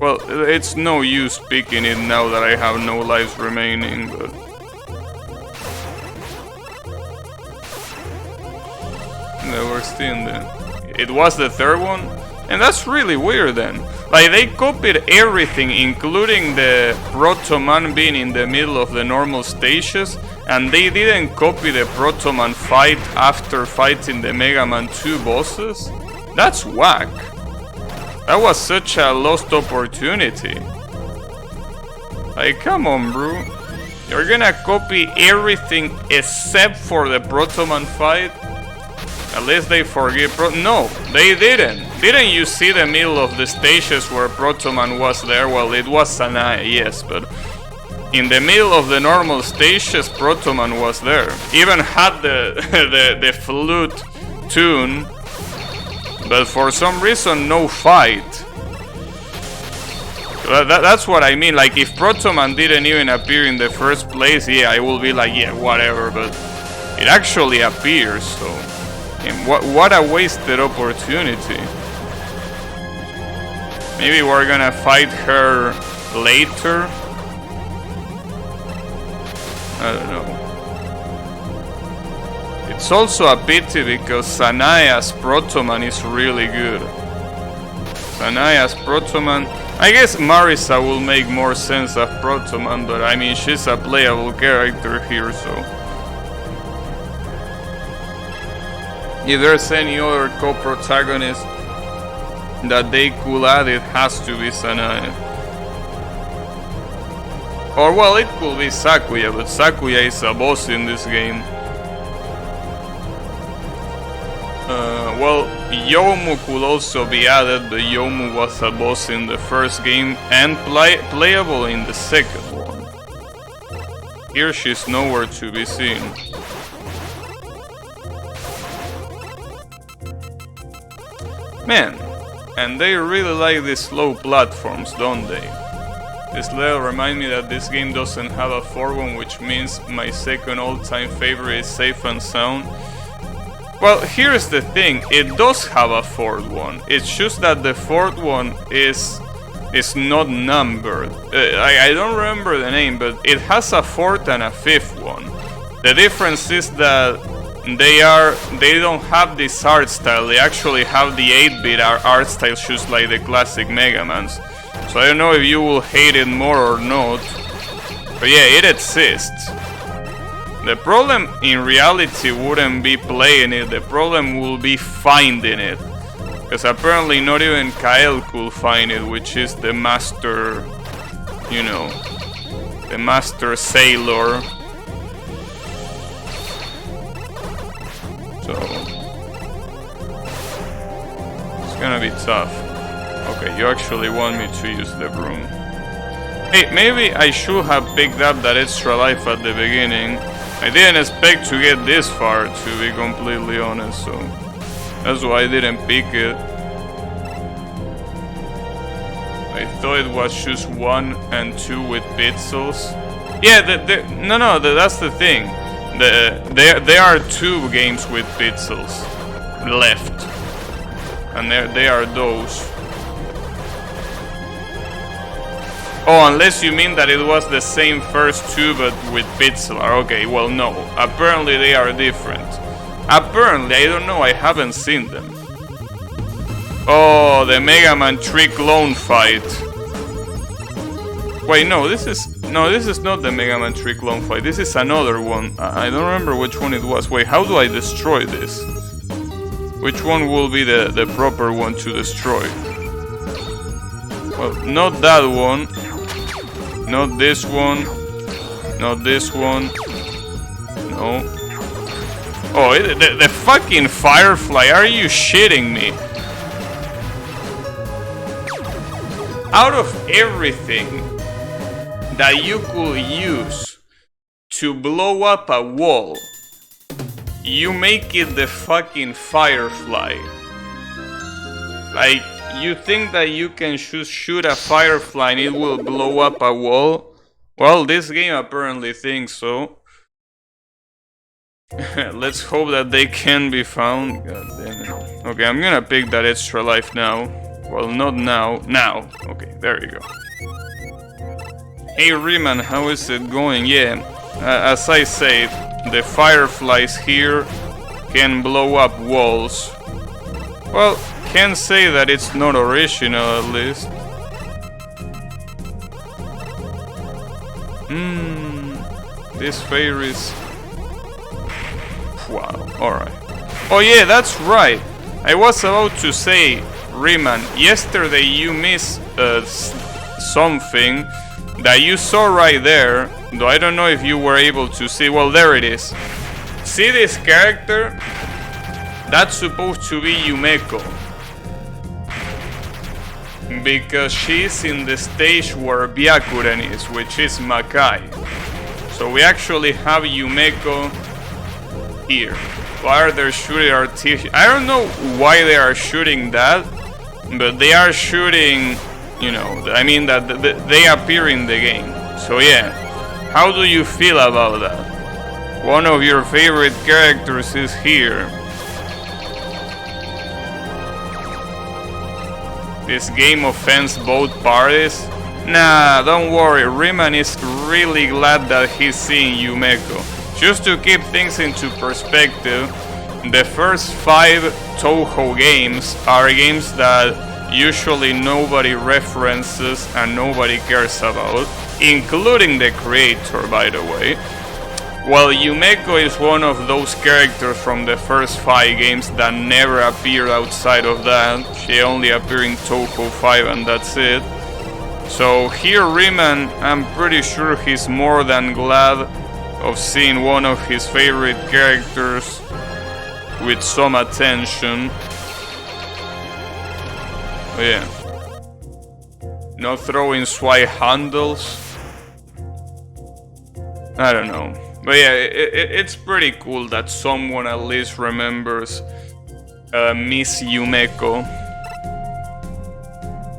Well, it's no use picking it now that I have no lives remaining, but... They were still in the... It was the third one? And that's really weird then. Like, they copied everything, including the Proto Man being in the middle of the normal stages, and they didn't copy the Proto Man fight after fighting the Mega Man 2 bosses? That's whack. That was such a lost opportunity. Like, come on, bro. You're gonna copy everything except for the Proto Man fight? At least they forgive No, they didn't. Didn't you see the middle of the stages where Proto Man was there? Well, it was Sanai, yes, but in the middle of the normal stages, Proto Man was there. Even had the flute tune. But for some reason, no fight. That's what I mean. Like, if Protoman didn't even appear in the first place, yeah, I will be like, yeah, whatever. But it actually appears, so... And what a wasted opportunity. Maybe we're gonna fight her later? I don't know. It's also a pity because Sanaya's Protoman is really good. Sanaya's Protoman... I guess Marisa will make more sense as Protoman, but I mean, she's a playable character here, so... If there's any other co-protagonist that they could add, it has to be Sanaya. Or, well, it could be Sakuya, but Sakuya is a boss in this game. Well, Yomu could also be added, but Yomu was a boss in the first game and playable in the second one. Here she's nowhere to be seen. Man, and they really like these slow platforms, don't they? This level reminds me that this game doesn't have a fourth one, which means my second all-time favorite is Safe and Sound. Well, here's the thing, it does have a fourth one. It's just that the fourth one is not numbered. I don't remember the name, but it has a fourth and a fifth one. The difference is that they don't have this art style. They actually have the 8-bit art style, just like the classic Mega Mans. So I don't know if you will hate it more or not. But yeah, it exists. The problem in reality wouldn't be playing it, the problem will be finding it. Because apparently not even Kael could find it, which is the master, you know, the master sailor. So, it's gonna be tough. Okay, you actually want me to use the broom. Hey, maybe I should have picked up that extra life at the beginning. I didn't expect to get this far, to be completely honest, so that's why I didn't pick it. I thought it was just 1 and 2 with pixels. Yeah, that's the thing. There are 2 games with pixels left, and they are those. Oh, unless you mean that it was the same first 2 but with pixel art. Okay, well no, apparently they are different. Apparently, I don't know, I haven't seen them. Oh, the Mega Man 3 clone fight. Wait, no, this is not the Mega Man 3 clone fight. This is another one. I don't remember which one it was. Wait, how do I destroy this? Which one will be the proper one to destroy? Well, not that one. Not this one. Not this one. No. Oh, the fucking Firefly. Are you shitting me? Out of everything that you could use to blow up a wall, you make it the fucking Firefly. Like, you think that you can just shoot a Firefly and it will blow up a wall? Well, this game apparently thinks so. Let's hope that they can be found. God damn it. Okay, I'm gonna pick that extra life now. Well, not now. Now. Okay, there you go. Hey Riemann, how is it going? Yeah, as I said, the Fireflies here can blow up walls. Well, can't say that it's not original, at least. This fairies. Wow, alright. Oh yeah, that's right. I was about to say, Riemann, yesterday you missed something that you saw right there, though I don't know if you were able to see. Well, there it is. See this character? That's supposed to be Yumeko, because she's in the stage where Byakuren is, which is Makai. So we actually have Yumeko here. fire, they're shooting artificial. I don't know why they are shooting that, but they are shooting, you know, I mean that they appear in the game. So yeah, how do you feel about that? One of your favorite characters is here. This game offends both parties? Nah, don't worry, Riemann is really glad that he's seeing Yumeko. Just to keep things into perspective, the first 5 Touhou games are games that usually nobody references and nobody cares about, including the creator, by the way. While Yumeko is one of those characters from the first 5 games that never appeared outside of that. She only appeared in Touhou 5 and that's it. So here Riemann, I'm pretty sure he's more than glad of seeing one of his favorite characters with some attention. Oh yeah. Not throwing swipe handles. I don't know. But yeah, it's pretty cool that someone at least remembers Miss Yumeko.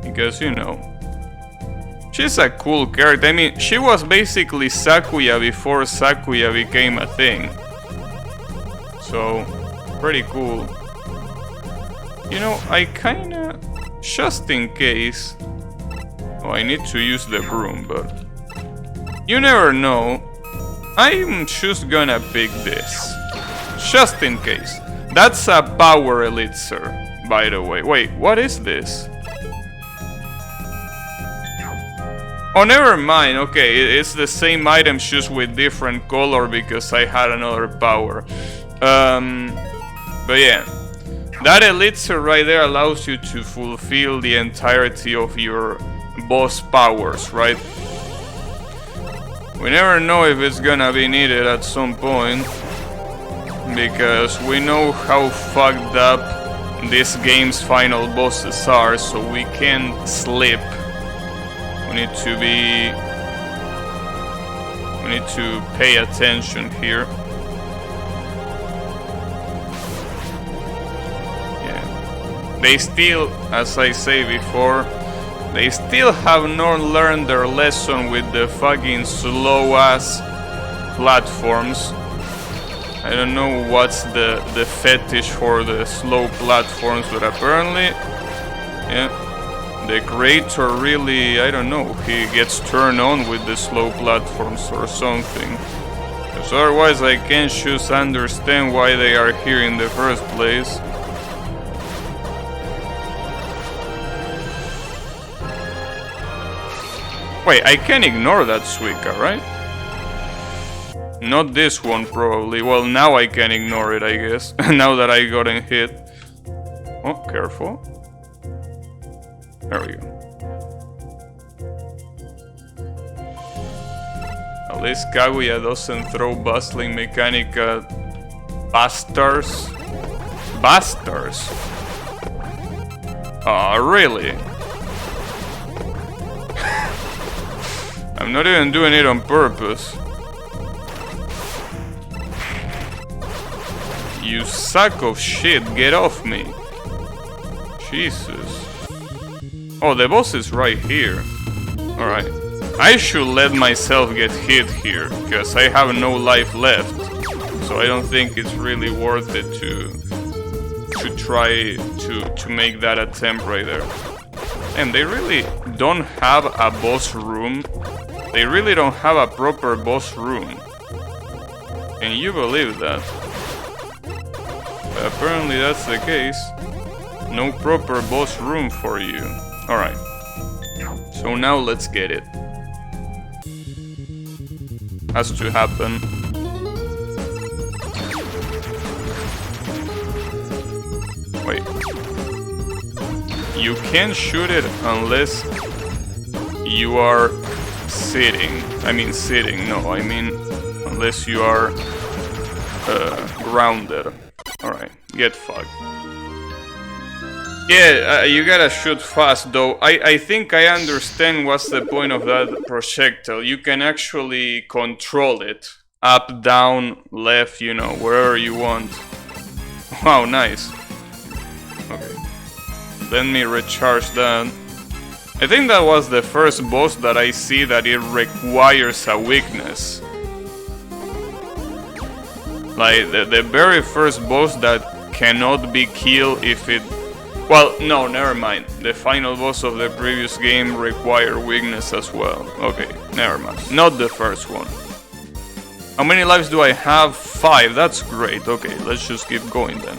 Because, you know, she's a cool character. I mean, she was basically Sakuya before Sakuya became a thing. So, pretty cool. You know, I kinda... Just in case... Oh, I need to use the broom, but... You never know. I'm just gonna pick this. Just in case. That's a power elixir, by the way. Wait, what is this? Oh, never mind. Okay, it's the same items just with different color because I had another power. But yeah. That elixir right there allows you to fulfill the entirety of your boss powers, right? We never know if it's gonna be needed at some point, because we know how fucked up this game's final bosses are, so we can't slip. We need to pay attention here. Yeah. They still, as I say before, they still have not learned their lesson with the fucking slow ass platforms. I don't know what's the fetish for the slow platforms, but apparently, yeah, the creator really, I don't know, he gets turned on with the slow platforms or something. Because otherwise I can't just understand why they are here in the first place. Wait, I can ignore that Suika, right? Not this one, probably. Well, now I can ignore it, I guess. Now that I gotten hit. Oh, careful. There we go. At least Kaguya doesn't throw bustling mechanic at bastards. Bastards? Oh, really? I'm not even doing it on purpose. You sack of shit, get off me. Jesus. Oh, the boss is right here. Alright. I should let myself get hit here, because I have no life left. So I don't think it's really worth it to try to make that attempt right there. And they really don't have a boss room. They really don't have a proper boss room. Can you believe that? But apparently that's the case. No proper boss room for you. Alright. So now let's get it. Has to happen. Wait. You can't shoot it unless you are sitting. I mean sitting, no, I mean unless you are grounded. Alright, get fucked. Yeah, you gotta shoot fast though. I think I understand what's the point of that projectile. You can actually control it. Up, down, left, you know, wherever you want. Wow, nice. Okay. Let me recharge that. I think that was the first boss that I see that it requires a weakness. Like, the very first boss that cannot be killed if it... Well, no, never mind. The final boss of the previous game required weakness as well. Okay, never mind. Not the first one. How many lives do I have? 5. That's great. Okay, let's just keep going then.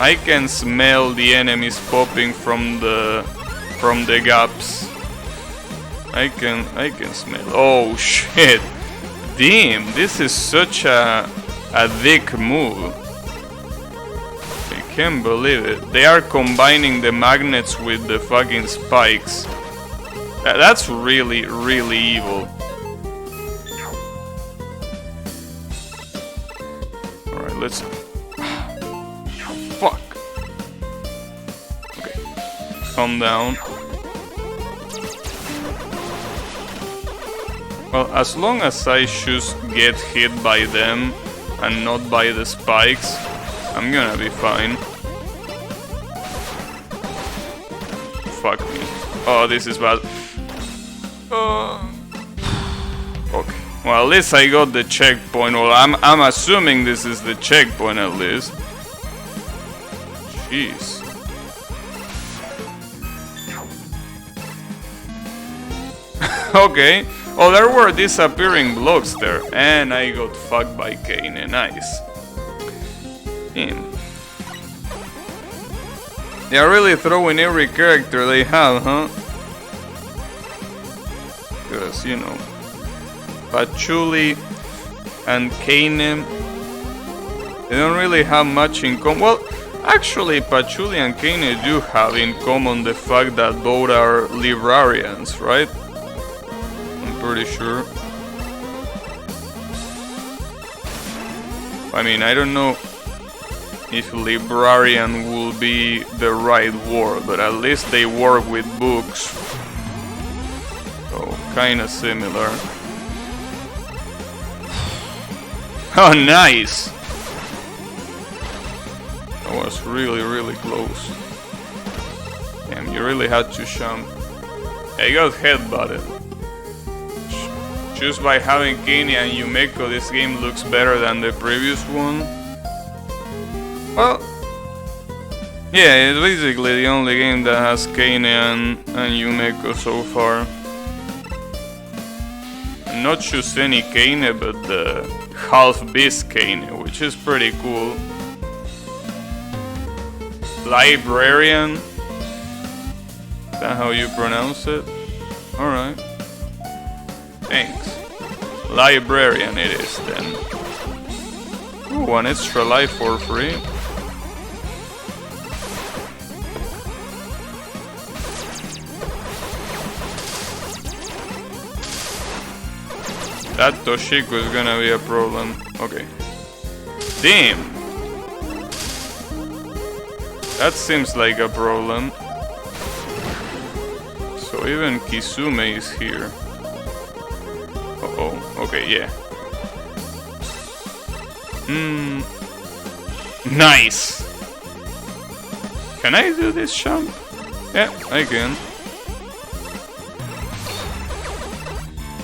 I can smell the enemies popping from the gaps. I can smell. Oh shit! Damn, this is such a dick move. I can't believe it. They are combining the magnets with the fucking spikes. That's really, really evil. Alright, let's... Fuck. Okay. Calm down. Well, as long as I just get hit by them and not by the spikes, I'm gonna be fine. Fuck me. Oh, this is bad. Okay. Well, at least I got the checkpoint. Well, I'm assuming this is the checkpoint at least. Jeez. Okay. Oh, there were disappearing blocks there, and I got fucked by Kane. Nice. Damn. They are really throwing every character they have, huh? Because, you know, Patchouli and Kane, they don't really have much in common. Well, actually, Patchouli and Kane do have in common the fact that both are librarians, right? I'm pretty sure. I mean, I don't know if librarian will be the right word, but at least they work with books. So, kinda similar. Oh, nice! That was really, really close. Damn, you really had to jump. I got headbutted. Just by having Kane and Yumeko, this game looks better than the previous one. Well, yeah, it's basically the only game that has Kane and Yumeko so far. And not just any Kane, but the half-beast Kane, which is pretty cool. Librarian? Is that how you pronounce it? Alright. Thanks. Librarian it is then. Ooh, an extra life for free. That Toshiko is gonna be a problem. Okay. Damn! That seems like a problem. So even Kisume is here. Uh-oh. Okay, yeah. Nice! Can I do this jump? Yeah, I can.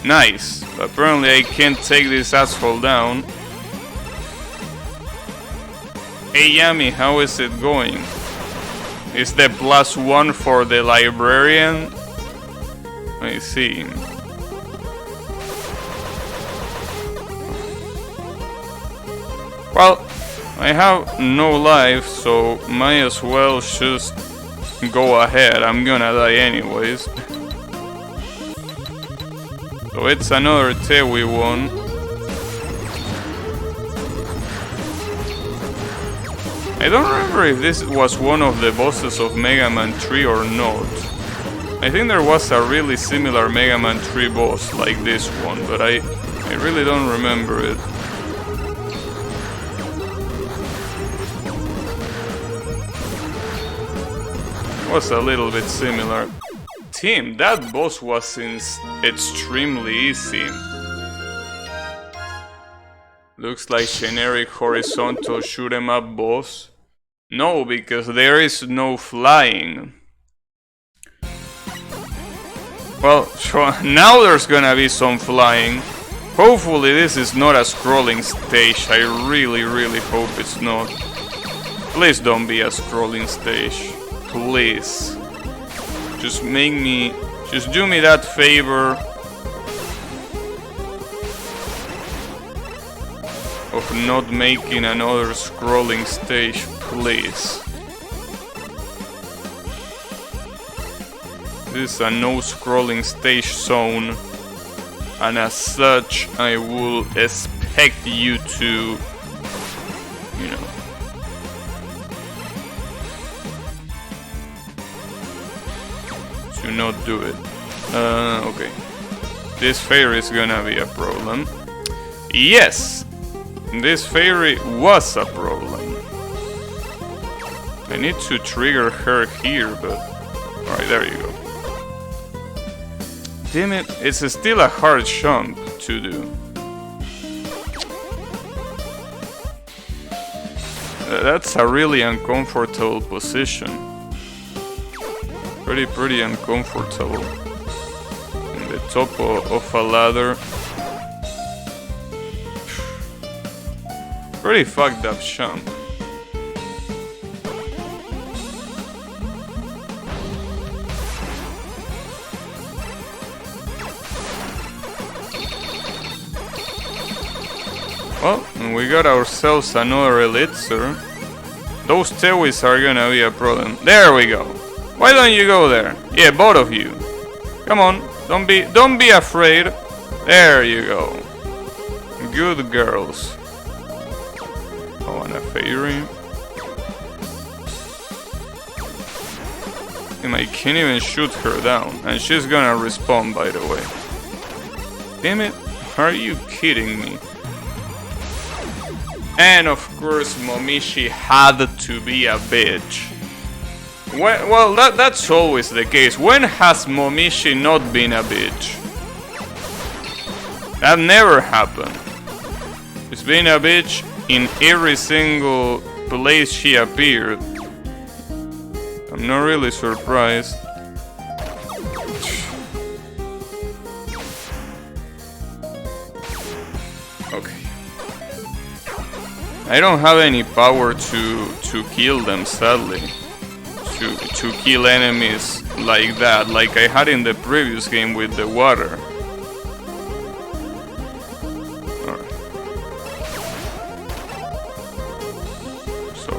Nice. But apparently I can't take this asshole down. Hey Yami, how is it going? Is the +1 for the librarian? I see. Well, I have no life, so might as well just go ahead. I'm gonna die anyways. So it's another Touhou one. I don't remember if this was one of the bosses of Mega Man 3 or not. I think there was a really similar Mega Man 3 boss like this one, but I really don't remember it. It was a little bit similar. Team, that boss was extremely easy. Looks like generic horizontal shoot 'em up boss. No, because there is no flying. Well, now there's gonna be some flying. Hopefully this is not a scrolling stage. I really hope it's not. Please don't be a scrolling stage. Please. Just do me that favor of not making another scrolling stage, please. This is a no scrolling stage zone, and as such I will expect you to, you know, to not do it. Okay. This fairy is gonna be a problem. Yes! This fairy was a problem. I need to trigger her here, but... Alright, there you go. Damn it, it's still a hard jump to do. That's a really uncomfortable position. Pretty uncomfortable. In the top of a ladder. Pretty fucked up jump. Well, we got ourselves another elixir. Those Touhous are gonna be a problem. There we go. Why don't you go there? Yeah, both of you. Come on, don't be afraid. There you go. Good girls. Oh, and a fairy. And I can't even shoot her down. And she's gonna respawn, by the way. Damn it. Are you kidding me? And of course, Momishi had to be a bitch. Well, that's always the case. When has Momishi not been a bitch? That never happened. She's been a bitch in every single place she appeared. I'm not really surprised. Okay. I don't have any power to kill them, sadly. To kill enemies like that, like I had in the previous game with the water. Alright. So,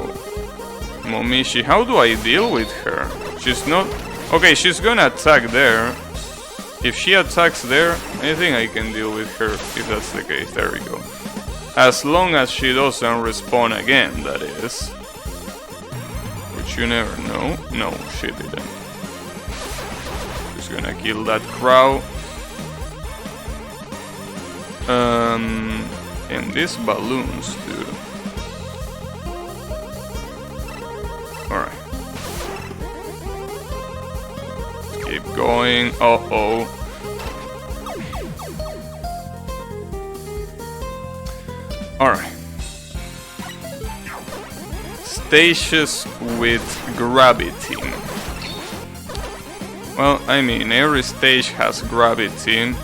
Momishi, how do I deal with her? She's not... Okay, she's gonna attack there. If she attacks there, I think I can deal with her, if that's the case. There we go. As long as she doesn't respawn again, that is. Which you never know. No, she didn't. She's gonna kill that crow. And these balloons, dude. Alright. Keep going. Uh-oh. Alright. Stages with gravity. Well, I mean, every stage has gravity,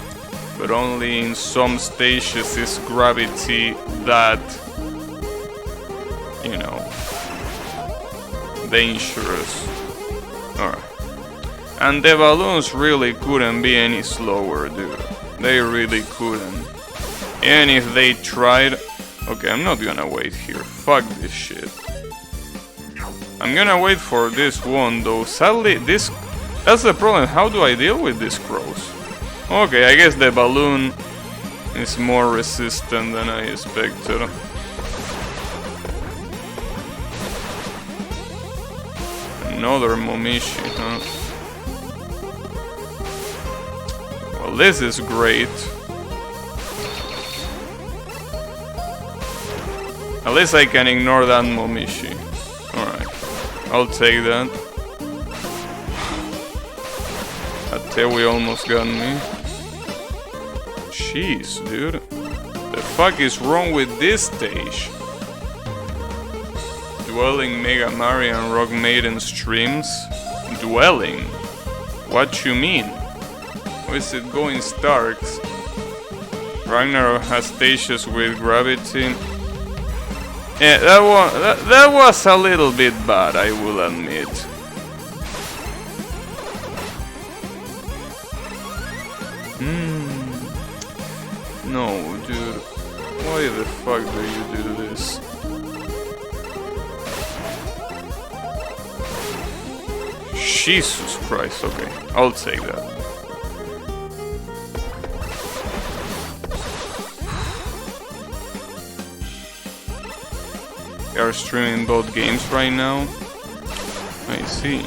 but only in some stages is gravity that, you know, dangerous. Alright. And the balloons really couldn't be any slower, dude. They really couldn't. And if they tried... Okay, I'm not gonna wait here. Fuck this shit. I'm gonna wait for this one though. Sadly, that's the problem. How do I deal with these crows? Okay, I guess the balloon is more resistant than I expected. Another Momishi, huh? Well, this is great. At least I can ignore that Momishi. Alright, I'll take that. That Touhou almost got me. Jeez, dude. The fuck is wrong with this stage? Dwelling Mega Mario and Rock Maiden streams? Dwelling? What you mean? Or is it going Starks? Ragnarok has stages with gravity. Yeah, that was a little bit bad, I will admit. No, dude. Why the fuck do you do this? Jesus Christ, okay. I'll take that. They are streaming both games right now. I see.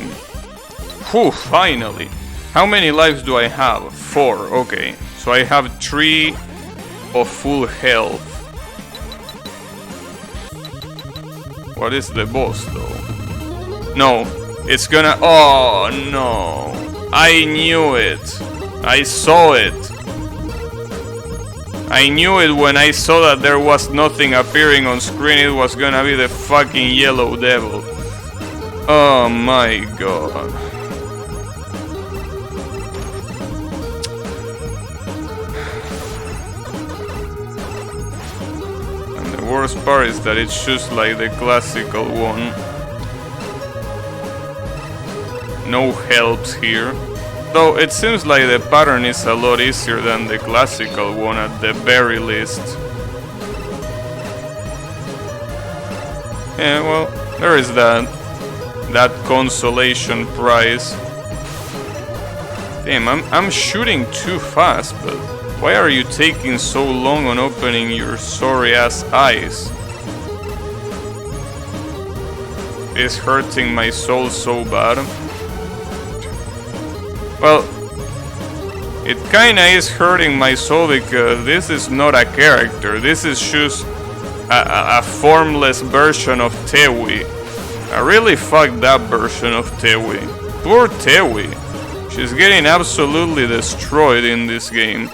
Whew, finally! How many lives do I have? 4, okay. So I have 3 of full health. What is the boss though? No, it's gonna... Oh no! I knew it! I saw it! I knew it when I saw that there was nothing appearing on screen. It was gonna be the fucking yellow devil. Oh my god. The worst part is that it's just like the classical one. No helps here. Though it seems like the pattern is a lot easier than the classical one at the very least. Yeah, well, there is that consolation prize. Damn, I'm shooting too fast, but why are you taking so long on opening your sorry ass eyes? It's hurting my soul so bad. Well, it kinda is hurting my soul because this is not a character. This is just a formless version of Touhou. I really fucked up version of Touhou. Poor Touhou. She's getting absolutely destroyed in this game.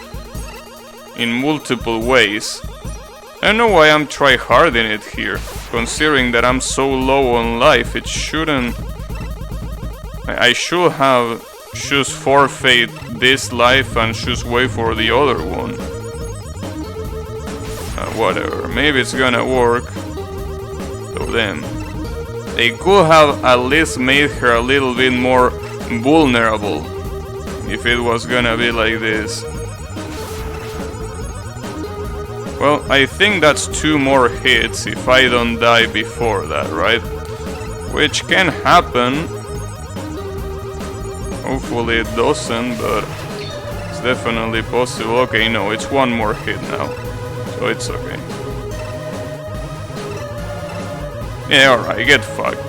In multiple ways. I don't know why I'm tryharding it here. Considering that I'm so low on life, it shouldn't... I should have just forfeit this life and just wait for the other one. Whatever, maybe it's gonna work. So then, they could have at least made her a little bit more vulnerable if it was gonna be like this. Well, I think that's 2 more hits if I don't die before that, right? Which can happen. Hopefully it doesn't, but it's definitely possible. Okay, no, it's 1 more hit now, so it's okay. Yeah, alright, get fucked.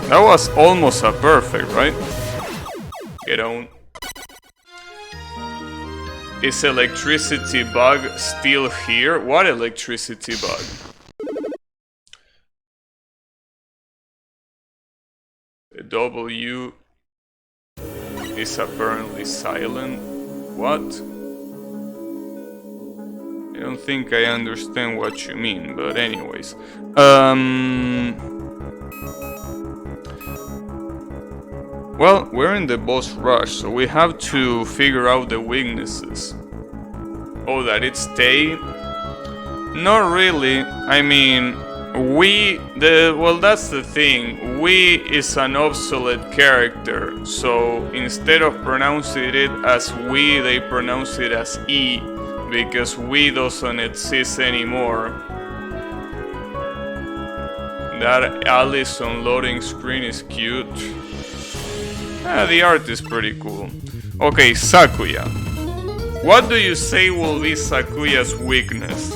That was almost a perfect, right? Get on. Is electricity bug still here? What electricity bug? The W is apparently silent. What? I don't think I understand what you mean, but anyways. Well, we're in the boss rush, so we have to figure out the weaknesses. Oh, that it stay? Not really. I mean, well, that's the thing. We is an obsolete character, so instead of pronouncing it as we, they pronounce it as E, because we doesn't exist anymore. That Alice on loading screen is cute. The art is pretty cool. Okay, Sakuya. What do you say will be Sakuya's weakness?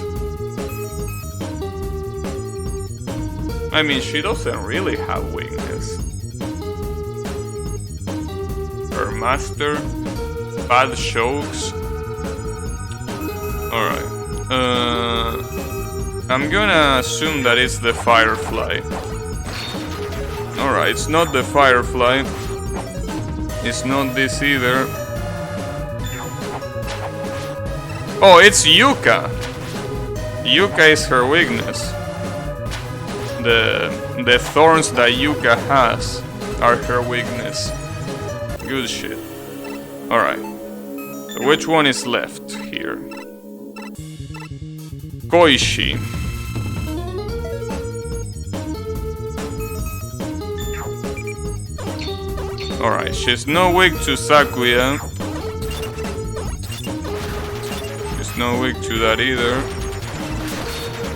I mean, she doesn't really have weakness. Her master, bad shokes. Alright. I'm gonna assume that it's the Firefly. Alright, it's not the Firefly. It's not this either. Oh, it's Yuka! Yuka is her weakness. The thorns that Yuka has are her weakness. Good shit. Alright. So which one is left here? Koishi. Alright, she's no weak to Sakuya. She's no weak to that either.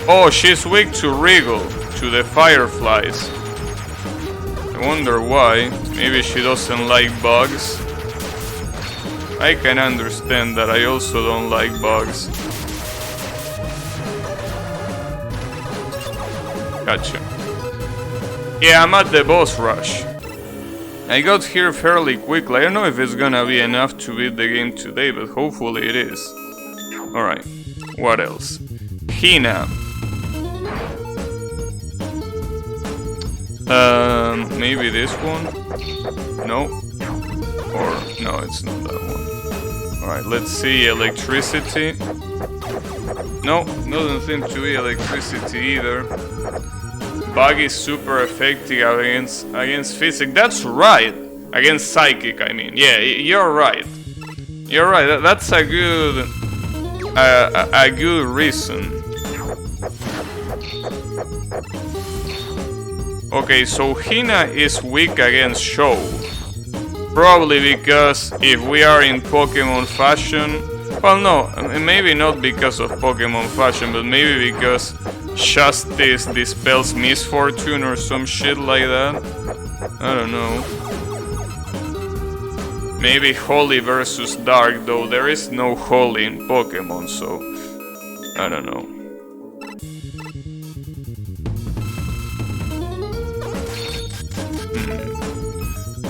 Oh, she's weak to Regal, to the fireflies. I wonder why. Maybe she doesn't like bugs. I can understand that. I also don't like bugs. Gotcha. Yeah, I'm at the boss rush. I got here fairly quickly. I don't know if it's gonna be enough to beat the game today, but hopefully it is. Alright, what else? Hina. Maybe this one? No? Or, no, it's not that one. Alright, let's see, electricity. No, doesn't seem to be electricity either. Bug is super effective against physics. That's right. Against psychic, I mean. Yeah, you're right. You're right. That's a good reason. Okay, so Hina is weak against Show. Probably because if we are in Pokemon fashion, well, no, maybe not because of Pokemon fashion, but maybe because Justice dispels misfortune or some shit like that. I don't know. Maybe Holy versus Dark, though there is no Holy in Pokemon, so I don't know.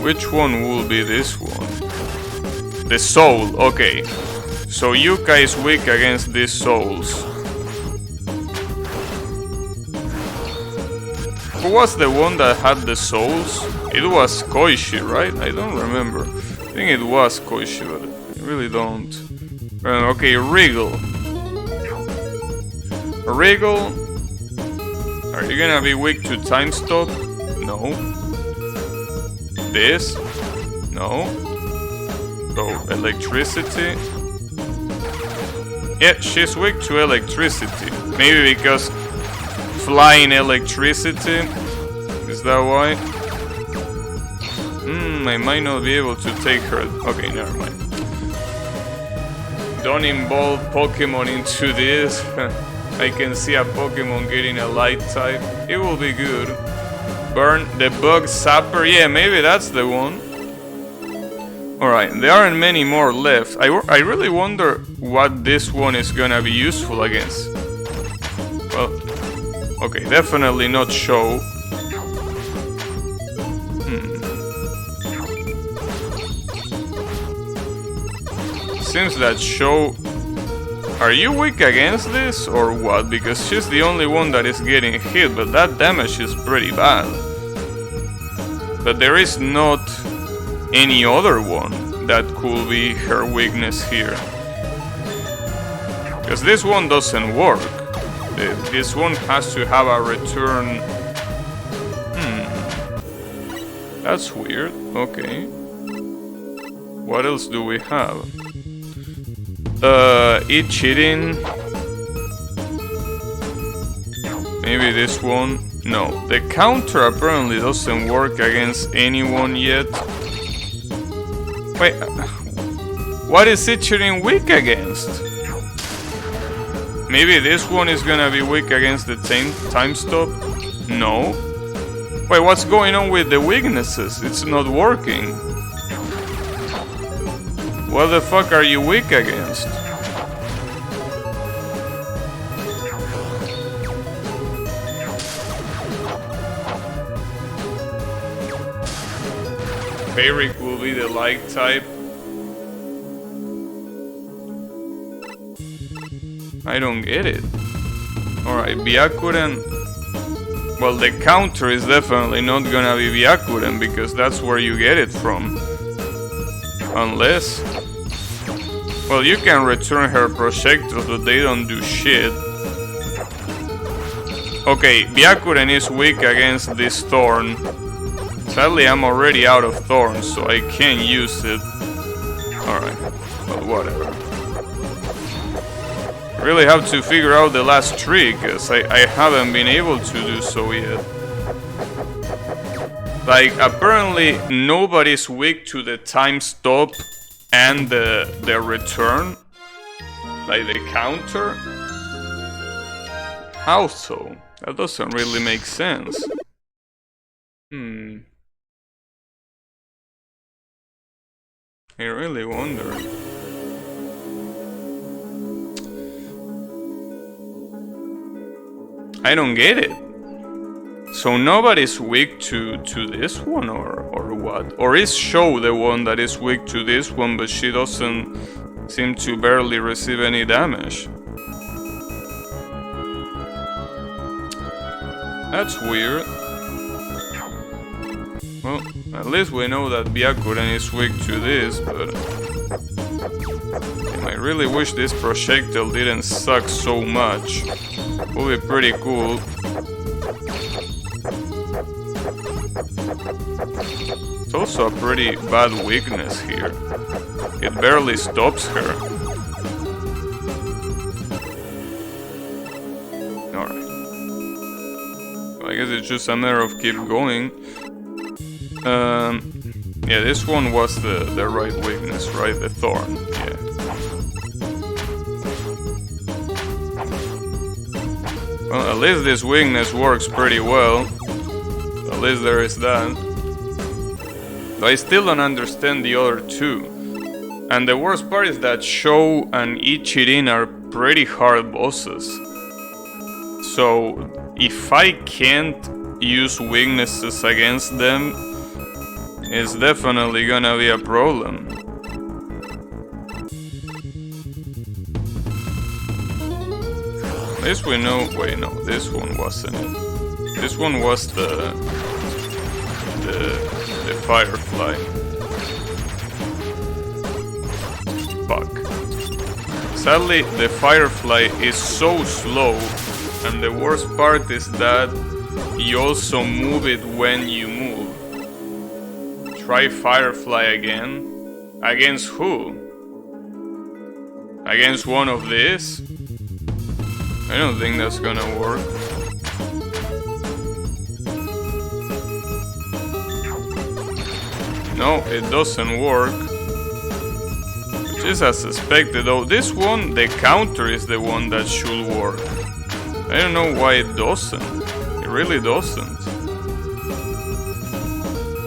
Which one will be this one? The Soul, okay. So Yuka is weak against these souls. Who was the one that had the souls? It was Koishi, right? I don't remember. I think it was Koishi, but I really don't. Okay, Regal. Regal. Are you gonna be weak to time stop? No. This? No. So, electricity. Yeah, she's weak to electricity. Maybe because flying electricity. Is that why? I might not be able to take her. Okay, never mind. Don't involve Pokemon into this. I can see a Pokemon getting a light type. It will be good. Burn the bug sapper. Yeah, maybe that's the one. Alright, there aren't many more left. I really wonder what this one is gonna be useful against. Well, okay, definitely not Show. Seems that Show... Are you weak against this or what? Because she's the only one that is getting hit, but that damage is pretty bad. But there is not any other one that could be her weakness here. Because this one doesn't work. This one has to have a return. That's weird. Okay. What else do we have? Eat cheating. Maybe this one. No, the counter apparently doesn't work against anyone yet. Wait, what is it cheating weak against? Maybe this one is gonna be weak against the time stop? No. Wait, what's going on with the weaknesses? It's not working. What the fuck are you weak against? Fairy will be the light type. I don't get it. Alright, Byakuren. Well, the counter is definitely not gonna be Byakuren because that's where you get it from. Unless... Well, you can return her projectiles, but they don't do shit. Okay, Byakuren is weak against this thorn. Sadly, I'm already out of thorns, so I can't use it. Alright, but whatever. Really have to figure out the last trick, because I haven't been able to do so yet. Like, apparently nobody's weak to the time stop and the return. Like the counter. How so? That doesn't really make sense. I really wonder. I don't get it. So nobody's weak to this one, or what? Or is Sho the one that is weak to this one, but she doesn't seem to barely receive any damage? That's weird. Well, at least we know that Byakuren is weak to this, but I really wish this projectile didn't suck so much. Would be pretty cool. It's also a pretty bad weakness here. It barely stops her. Alright. Well, I guess it's just a matter of keep going. Yeah, this one was the right weakness, right? The thorn, yeah. Well, at least this weakness works pretty well. At least there is that. But I still don't understand the other two. And the worst part is that Sho and Ichirin are pretty hard bosses. So, if I can't use weaknesses against them, it's definitely gonna be a problem. At least we know. Wait, no, this one wasn't it. This one was the firefly. Fuck. Sadly, the firefly is so slow, and the worst part is that you also move it when you move. Try Firefly again. Against who? Against one of these? I don't think that's gonna work. No, it doesn't work. Which is as expected, though. This one, the counter is the one that should work. I don't know why it doesn't. It really doesn't.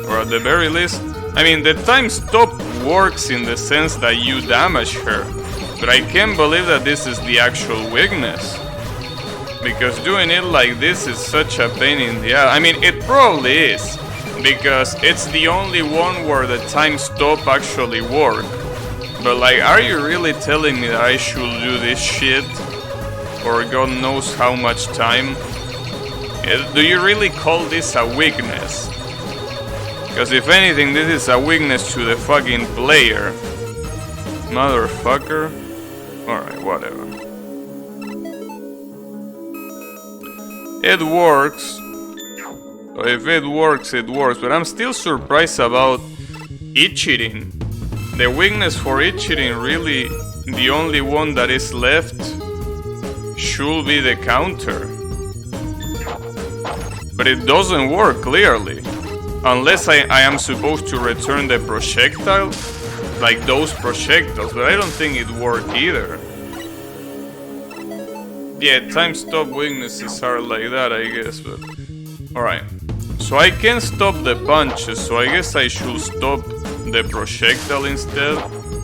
Or at the very least, I mean, the time stop works in the sense that you damage her, but I can't believe that this is the actual weakness, because doing it like this is such a pain in the ass. I mean, it probably is, because it's the only one where the time stop actually works. But like, are you really telling me that I should do this shit for God knows how much time? Do you really call this a weakness? Because if anything, this is a weakness to the fucking player. Motherfucker. Alright, whatever. It works. So if it works, it works. But I'm still surprised about Ichirin. The weakness for Ichirin, really, the only one that is left should be the counter. But it doesn't work, clearly. Unless I am supposed to return the projectile, like those projectiles, but I don't think it worked either. Yeah, time stop weaknesses are like that, I guess, but... Alright, so I can stop the punches, so I guess I should stop the projectile instead.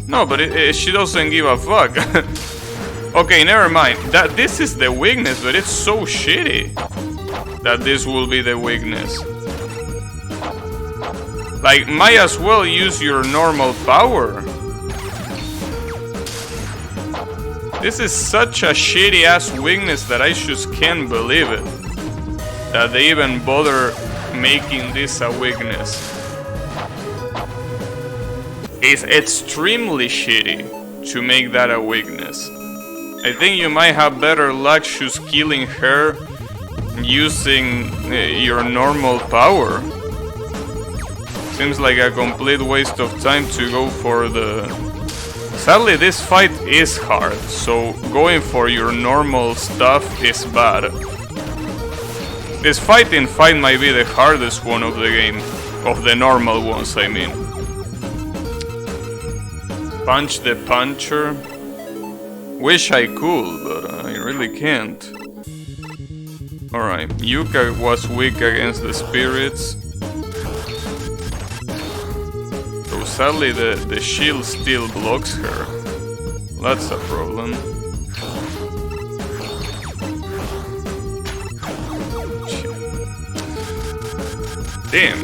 No, but she doesn't give a fuck. Okay, never mind. This is the weakness, but it's so shitty that this will be the weakness. Like, might as well use your normal power. This is such a shitty ass weakness that I just can't believe it. That they even bother making this a weakness. It's extremely shitty to make that a weakness. I think you might have better luck just killing her using your normal power. Seems like a complete waste of time to go for the... Sadly, this fight is hard, so going for your normal stuff is bad. This fight might be the hardest one of the game. Of the normal ones, I mean. Punch the puncher. Wish I could, but I really can't. Alright, Yuka was weak against the spirits. So sadly the shield still blocks her. That's a problem. Damn,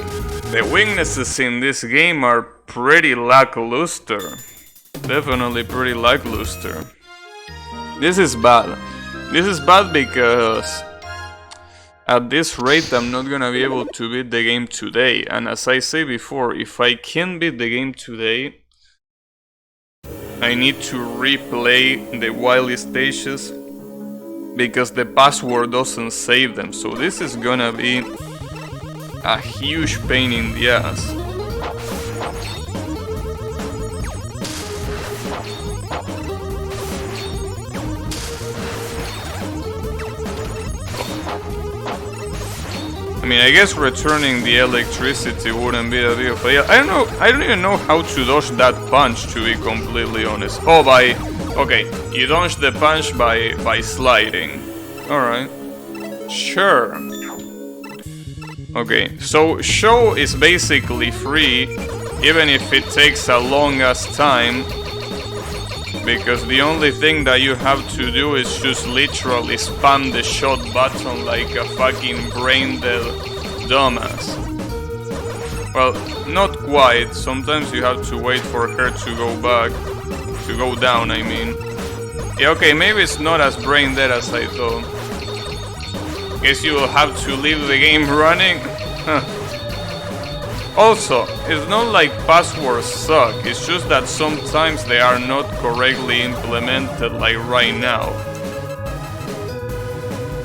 the weaknesses in this game are pretty lackluster. Definitely pretty lackluster. This is bad. This is bad because at this rate I'm not gonna be able to beat the game today. And as I say before, if I can't beat the game today, I need to replay the wily stages because the password doesn't save them. So this is gonna be a huge pain in the ass. I mean, I guess returning the electricity wouldn't be a big of a deal. I don't even know how to dodge that punch, to be completely honest. Oh, okay, you dodge the punch by sliding. Alright. Sure. Okay, so show is basically free, even if it takes a long ass time. Because the only thing that you have to do is just literally spam the shot button like a fucking brain-dead dumbass. Well, not quite. Sometimes you have to wait for her to go back. To go down, I mean. Yeah, okay, maybe it's not as brain-dead as I thought. Guess you will have to leave the game running? Huh. Also, it's not like passwords suck, it's just that sometimes they are not correctly implemented like right now.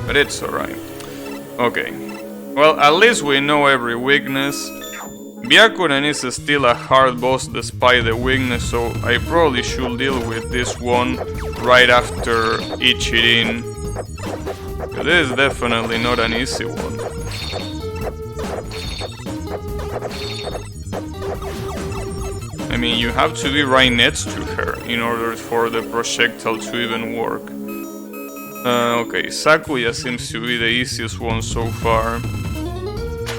But it's alright. Okay. Well, at least we know every weakness. Byakuren is still a hard boss despite the weakness, so I probably should deal with this one right after Ichirin. This is definitely not an easy one. I mean, you have to be right next to her in order for the projectile to even work. Okay, Sakuya seems to be the easiest one so far,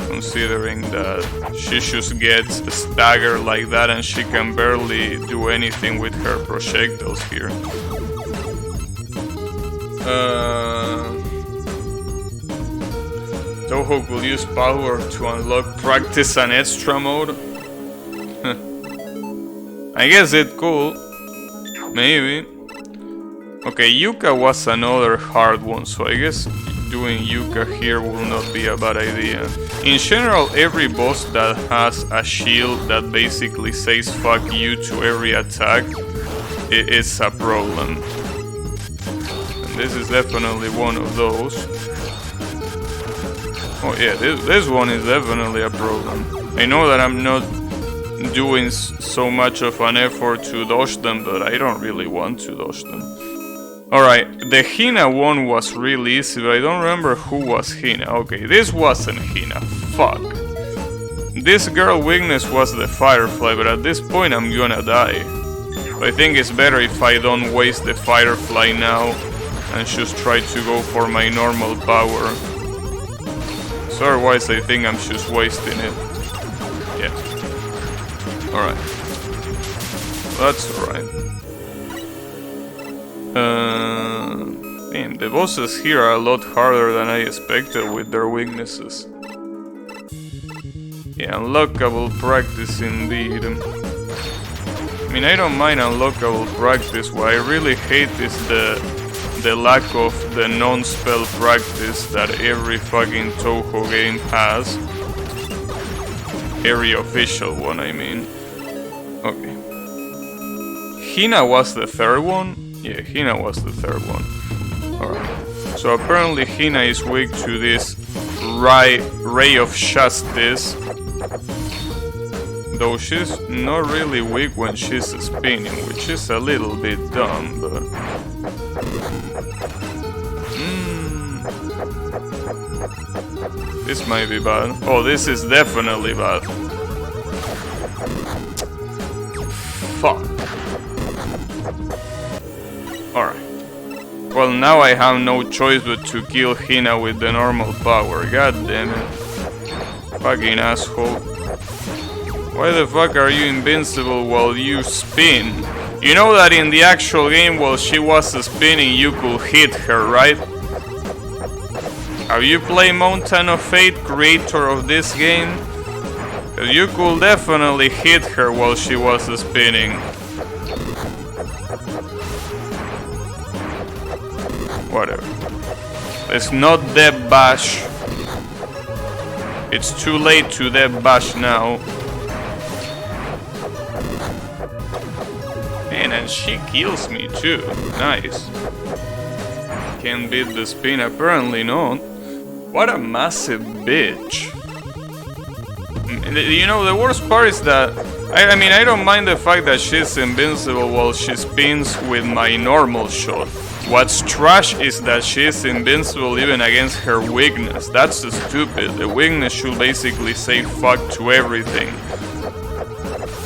considering that she just gets staggered like that and she can barely do anything with her projectiles here. Touhou could use power to unlock practice and extra mode. I guess it could. Maybe. Okay, Yuka was another hard one, so I guess doing Yuka here will not be a bad idea. In general, every boss that has a shield that basically says fuck you to every attack, it's a problem. And this is definitely one of those. Oh yeah, this one is definitely a problem. I know that I'm not doing so much of an effort to dodge them, but I don't really want to dodge them. Alright, the Hina one was really easy, but I don't remember who was Hina. Okay, this wasn't Hina. Fuck. This girl weakness was the Firefly, but at this point I'm gonna die. I think it's better if I don't waste the Firefly now and just try to go for my normal power. So otherwise I think I'm just wasting it. Yeah. Alright. That's alright. Man, the bosses here are a lot harder than I expected with their weaknesses. Yeah, unlockable practice indeed. I mean, I don't mind unlockable practice. What I really hate is the lack of the non-spell practice that every fucking Touhou game has. Every official one, I mean. Okay. Hina was the third one? Yeah, Hina was the third one. Alright. So apparently Hina is weak to this Ray of Justice. Though she's not really weak when she's spinning, which is a little bit dumb, but... This might be bad. Oh, this is definitely bad. Fuck. Alright. Well, now I have no choice but to kill Hina with the normal power. God damn it. Fucking asshole. Why the fuck are you invincible while you spin? You know that in the actual game while she was spinning you could hit her, right? Have you played Mountain of Fate, creator of this game? 'Cause you could definitely hit her while she was spinning. Whatever. It's not Deb Bash. It's too late to Deb Bash now. And she kills me too. Nice. Can beat the spin? Apparently not. What a massive bitch. You know, the worst part is that I mean, I don't mind the fact that she's invincible while she spins with my normal shot. What's trash is that she's invincible even against her weakness. That's stupid. The weakness should basically say fuck to everything.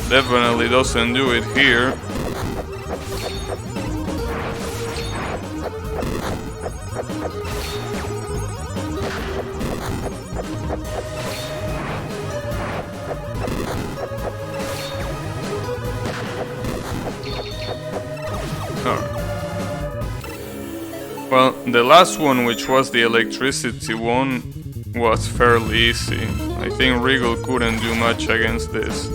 Definitely doesn't do it here. Well, the last one, which was the electricity one, was fairly easy. I think Regal couldn't do much against this.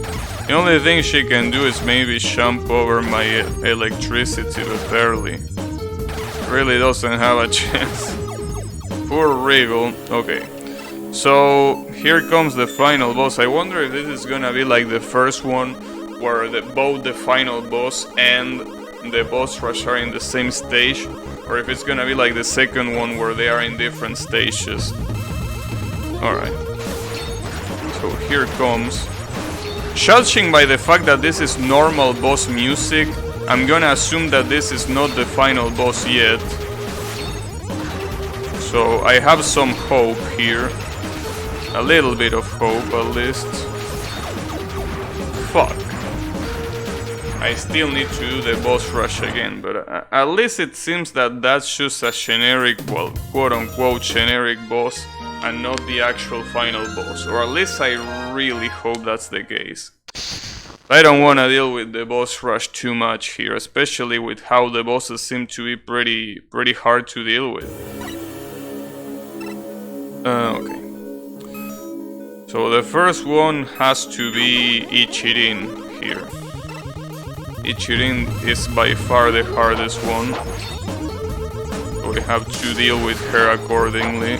The only thing she can do is maybe jump over my electricity, but barely. Really doesn't have a chance. Poor Regal. Okay, so here comes the final boss. I wonder if this is gonna be like the first one, where both the final boss and the boss rush are in the same stage, or if it's gonna be like the second one where they are in different stages. Alright. So here comes. Judging by the fact that this is normal boss music, I'm gonna assume that this is not the final boss yet. So I have some hope here. A little bit of hope at least. Fuck. I still need to do the boss rush again, but at least it seems that that's just a generic, well, quote-unquote generic boss, and not the actual final boss. Or at least I really hope that's the case. I don't want to deal with the boss rush too much here, especially with how the bosses seem to be pretty hard to deal with. Okay. So the first one has to be Ichirin here. Ichirin is by far the hardest one, so we have to deal with her accordingly.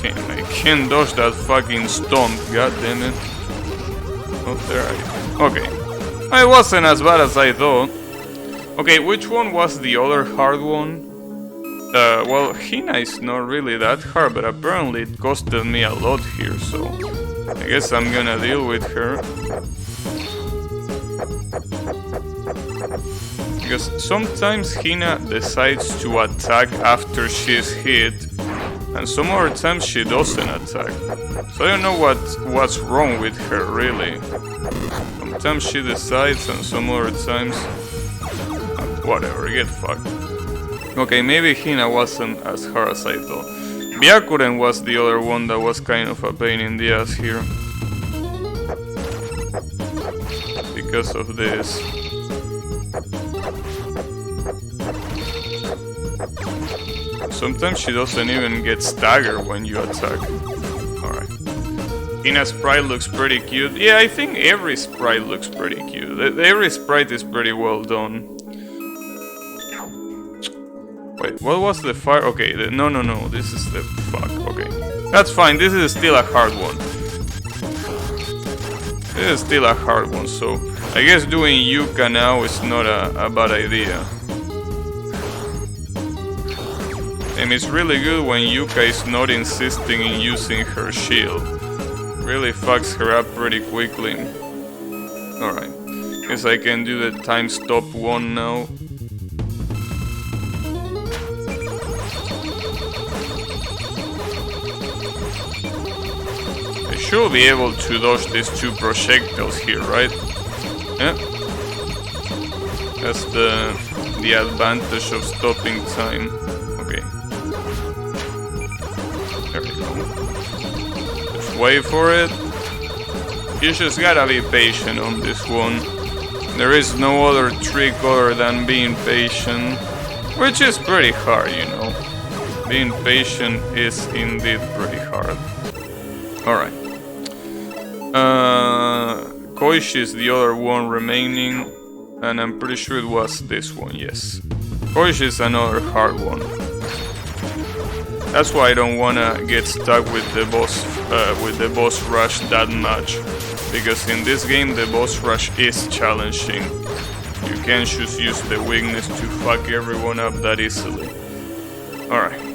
Damn, I can't dodge that fucking stomp, god damn it. Oh, there I... Okay. It wasn't as bad as I thought. Okay, which one was the other hard one? Well, Hina is not really that hard, but apparently it costed me a lot here, so I guess I'm gonna deal with her. Because sometimes Hina decides to attack after she's hit, and some other times she doesn't attack. So I don't know what's wrong with her, really. Sometimes she decides, and some other times... whatever, get fucked. Okay, maybe Hina wasn't as hard as I thought. Byakuren was the other one that was kind of a pain in the ass here. Because of this. Sometimes she doesn't even get staggered when you attack. Alright. Hina's sprite looks pretty cute. Yeah, I think every sprite looks pretty cute. Every sprite is pretty well done. Wait, what was the fire? Okay, no, this is the... fuck, okay. That's fine, this is still a hard one. This is still a hard one, so I guess doing Yuka now is not a bad idea. And it's really good when Yuka is not insisting in using her shield. Really fucks her up pretty quickly. Alright, guess I can do the time stop one now. I should be able to dodge these two projectiles here, right? Yeah. That's the advantage of stopping time. Okay. There we go. Just wait for it. You just gotta be patient on this one. There is no other trick other than being patient, which is pretty hard, you know. Being patient is indeed pretty hard. Alright. Koichi is the other one remaining, and I'm pretty sure it was this one, yes. Koichi is another hard one. That's why I don't wanna get stuck with the boss rush that much, because in this game the boss rush is challenging. You can't just use the weakness to fuck everyone up that easily. Alright.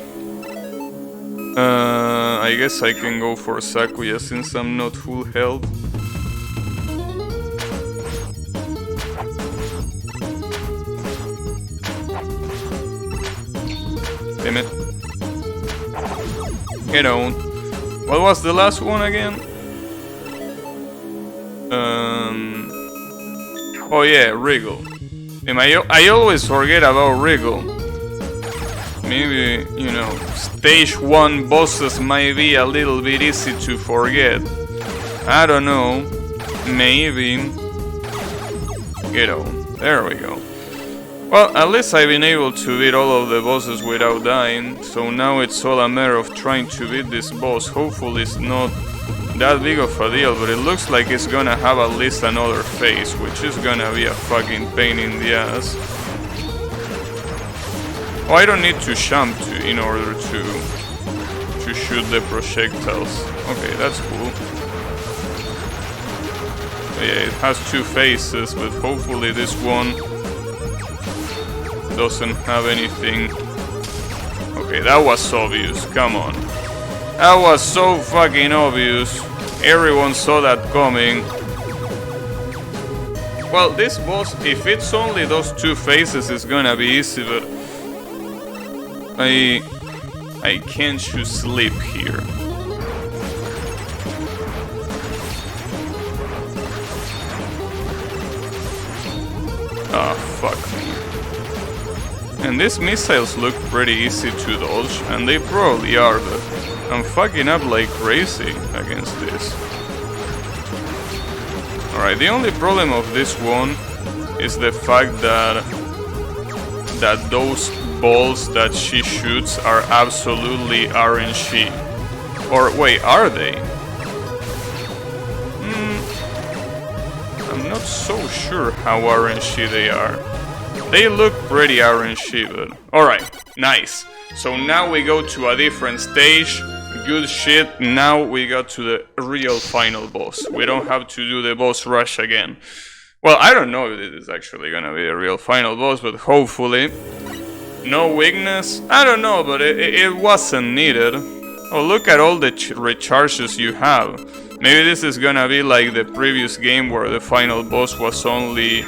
I guess I can go for Sakuya since I'm not full health. Damn it. Get on. What was the last one again? Oh yeah, Wriggle. I always forget about Wriggle. Maybe, you know, stage 1 bosses might be a little bit easy to forget. I don't know. Maybe. Get on. There we go. Well, at least I've been able to beat all of the bosses without dying, so now it's all a matter of trying to beat this boss. Hopefully it's not that big of a deal, but it looks like it's gonna have at least another phase, which is gonna be a fucking pain in the ass. Oh, I don't need to jump in order to shoot the projectiles. Okay, that's cool. Yeah, it has two phases, but hopefully this one doesn't have anything. Okay, that was obvious, come on. That was so fucking obvious. Everyone saw that coming. Well, this boss, if it's only those two phases, it's gonna be easy, but I can't just sleep here. Ah, fuck me. And these missiles look pretty easy to dodge, and they probably are, but I'm fucking up like crazy against this. Alright, the only problem of this one is the fact that those balls that she shoots are absolutely RNG. Or wait, are they? I'm not so sure how RNG they are. They look pretty RNG, but alright, nice. So now we go to a different stage. Good shit, now we got to the real final boss. We don't have to do the boss rush again. Well, I don't know if this is actually gonna be a real final boss, but hopefully. No weakness? I don't know, but it wasn't needed. Oh, look at all the recharges you have. Maybe this is gonna be like the previous game where the final boss was only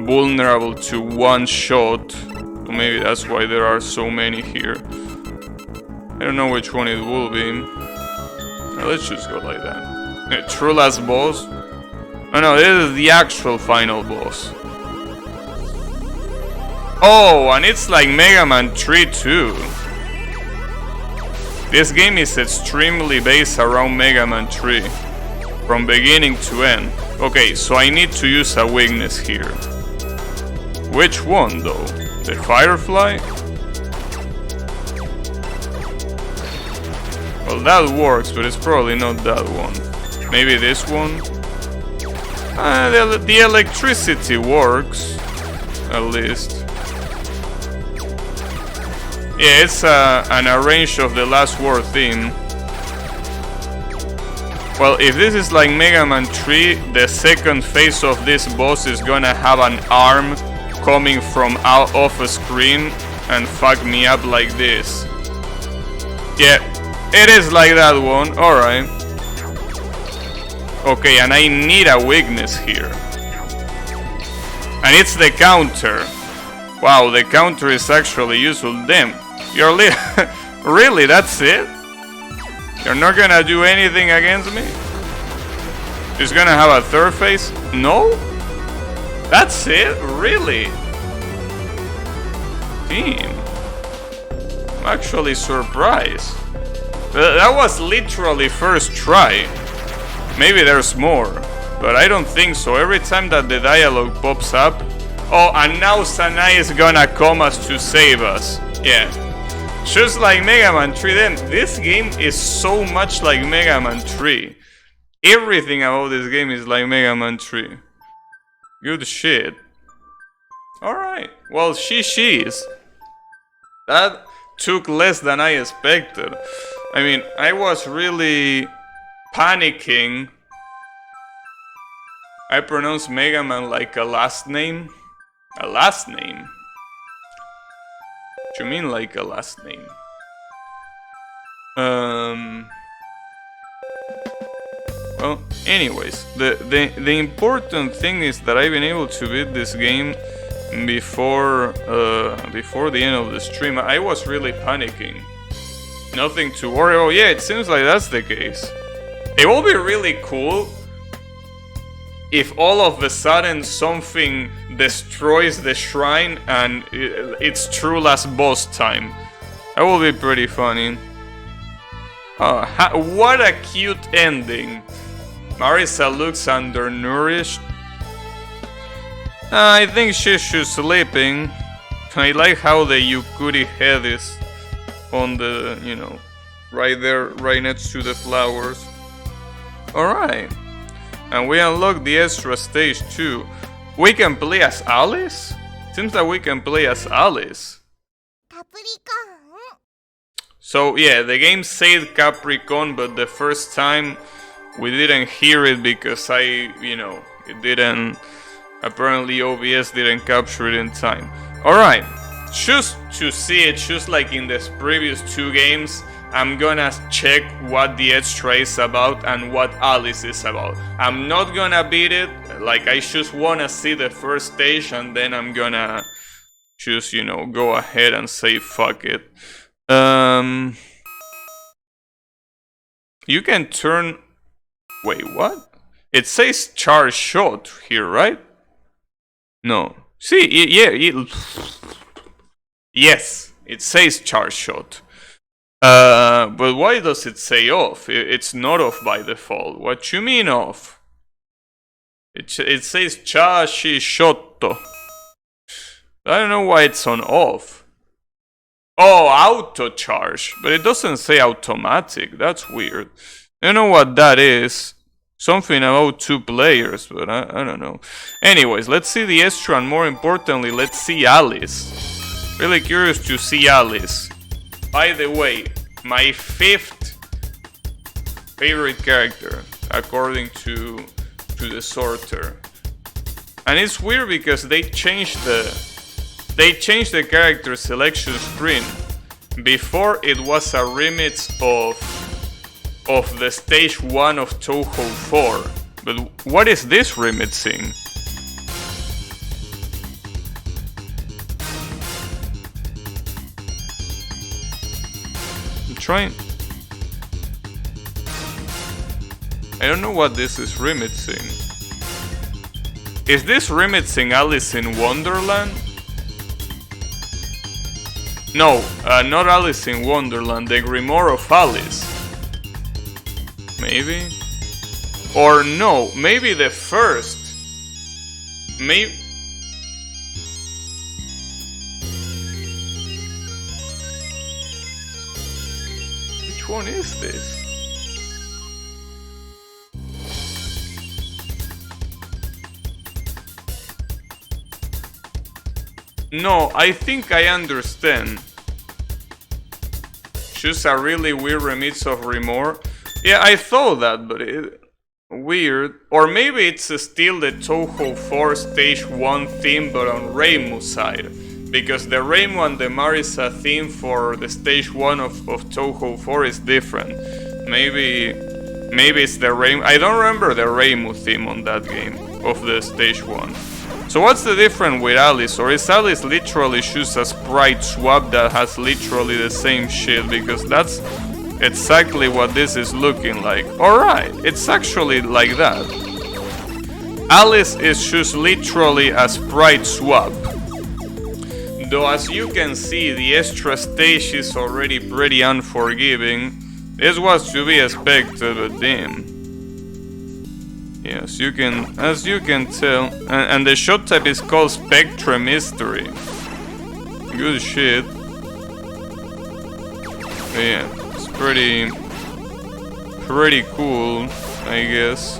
vulnerable to one shot. So maybe that's why there are so many here. I don't know which one it will be. Let's just go like that. True last boss? Oh no, this is the actual final boss. Oh, and it's like Mega Man 3 too. This game is extremely based around Mega Man 3. From beginning to end. Okay, so I need to use a weakness here. Which one though? The Firefly? Well, that works, but it's probably not that one. Maybe this one? The electricity works. At least. Yeah, it's an arrange of the last word theme. Well, if this is like Mega Man 3, the second phase of this boss is gonna have an arm coming from out of a screen and fuck me up like this. Yeah, it is like that one. Alright. Okay, and I need a weakness here. And it's the counter. Wow, the counter is actually useful. Damn, you're really, that's it? You're not gonna do anything against me? It's gonna have a third phase? No? That's it? Really? Damn. I'm actually surprised. That was literally first try. Maybe there's more, but I don't think so. Every time that the dialogue pops up... Oh, and now Sanai is gonna come as to save us. Yeah. Just like Mega Man 3, then this game is so much like Mega Man 3. Everything about this game is like Mega Man 3. Good shit. Alright. Well, she's. That took less than I expected. I mean, I was really panicking. I pronounce Mega Man like a last name. A last name? What do you mean like a last name? Well, anyways, the important thing is that I've been able to beat this game before the end of the stream. I was really panicking. Nothing to worry about. Yeah, it seems like that's the case. It will be really cool if all of a sudden something destroys the shrine and it's true last boss time. That will be pretty funny. Oh, what a cute ending. Marisa looks undernourished. I think she's just sleeping. I like how the Yukuri head is on the, you know, right there, right next to the flowers. Alright. And we unlock the extra stage too. We can play as Alice? Seems that we can play as Alice. So yeah, the game said Capricorn, but the first time we didn't hear it because it didn't, apparently OBS didn't capture it in time. Alright, just to see it, just like in the previous two games, I'm gonna check what the extra is about and what Alice is about. I'm not gonna beat it, like I just wanna see the first stage and then I'm gonna just, go ahead and say fuck it. You can turn... Wait, what? It says charge shot here, right? No. See, yes, it says charge shot. But why does it say off? It's not off by default. What you mean off? It says charge shotto. I don't know why it's on off. Oh, auto charge, but it doesn't say automatic. That's weird. I don't know what that is. Something about 2 players, but I don't know. Anyways, let's see the extra, and more importantly, let's see Alice. Really curious to see Alice. By the way, my 5th favorite character, according to the sorter. And it's weird because they changed the character selection screen. Before it was a remix of the stage 1 of Touhou 4. But what is this remixing? I'm trying... I don't know what this is remixing. Is this remixing Alice in Wonderland? No, not Alice in Wonderland, the Grimoire of Alice. Maybe? Or no, maybe the first. Maybe... Which one is this? No, I think I understand. Just a really weird remix of Grimoire. Yeah, I thought that, but weird. Or maybe it's still the Touhou 4 Stage 1 theme, but on Reimu side. Because the Reimu and the Marisa theme for the Stage 1 of Touhou 4 is different. Maybe it's the Reimu. I don't remember the Reimu theme on that game of the Stage 1. So what's the difference with Alice? Or is Alice literally just a sprite swap that has literally the same shit? Because that's exactly what this is looking like. Alright, it's actually like that. Alice is just literally a sprite swap. Though as you can see, the extra stage is already pretty unforgiving. This was to be expected, but damn. Yes, as you can tell, and the shot type is called Spectre Mystery. Good shit. But yeah, it's pretty cool, I guess.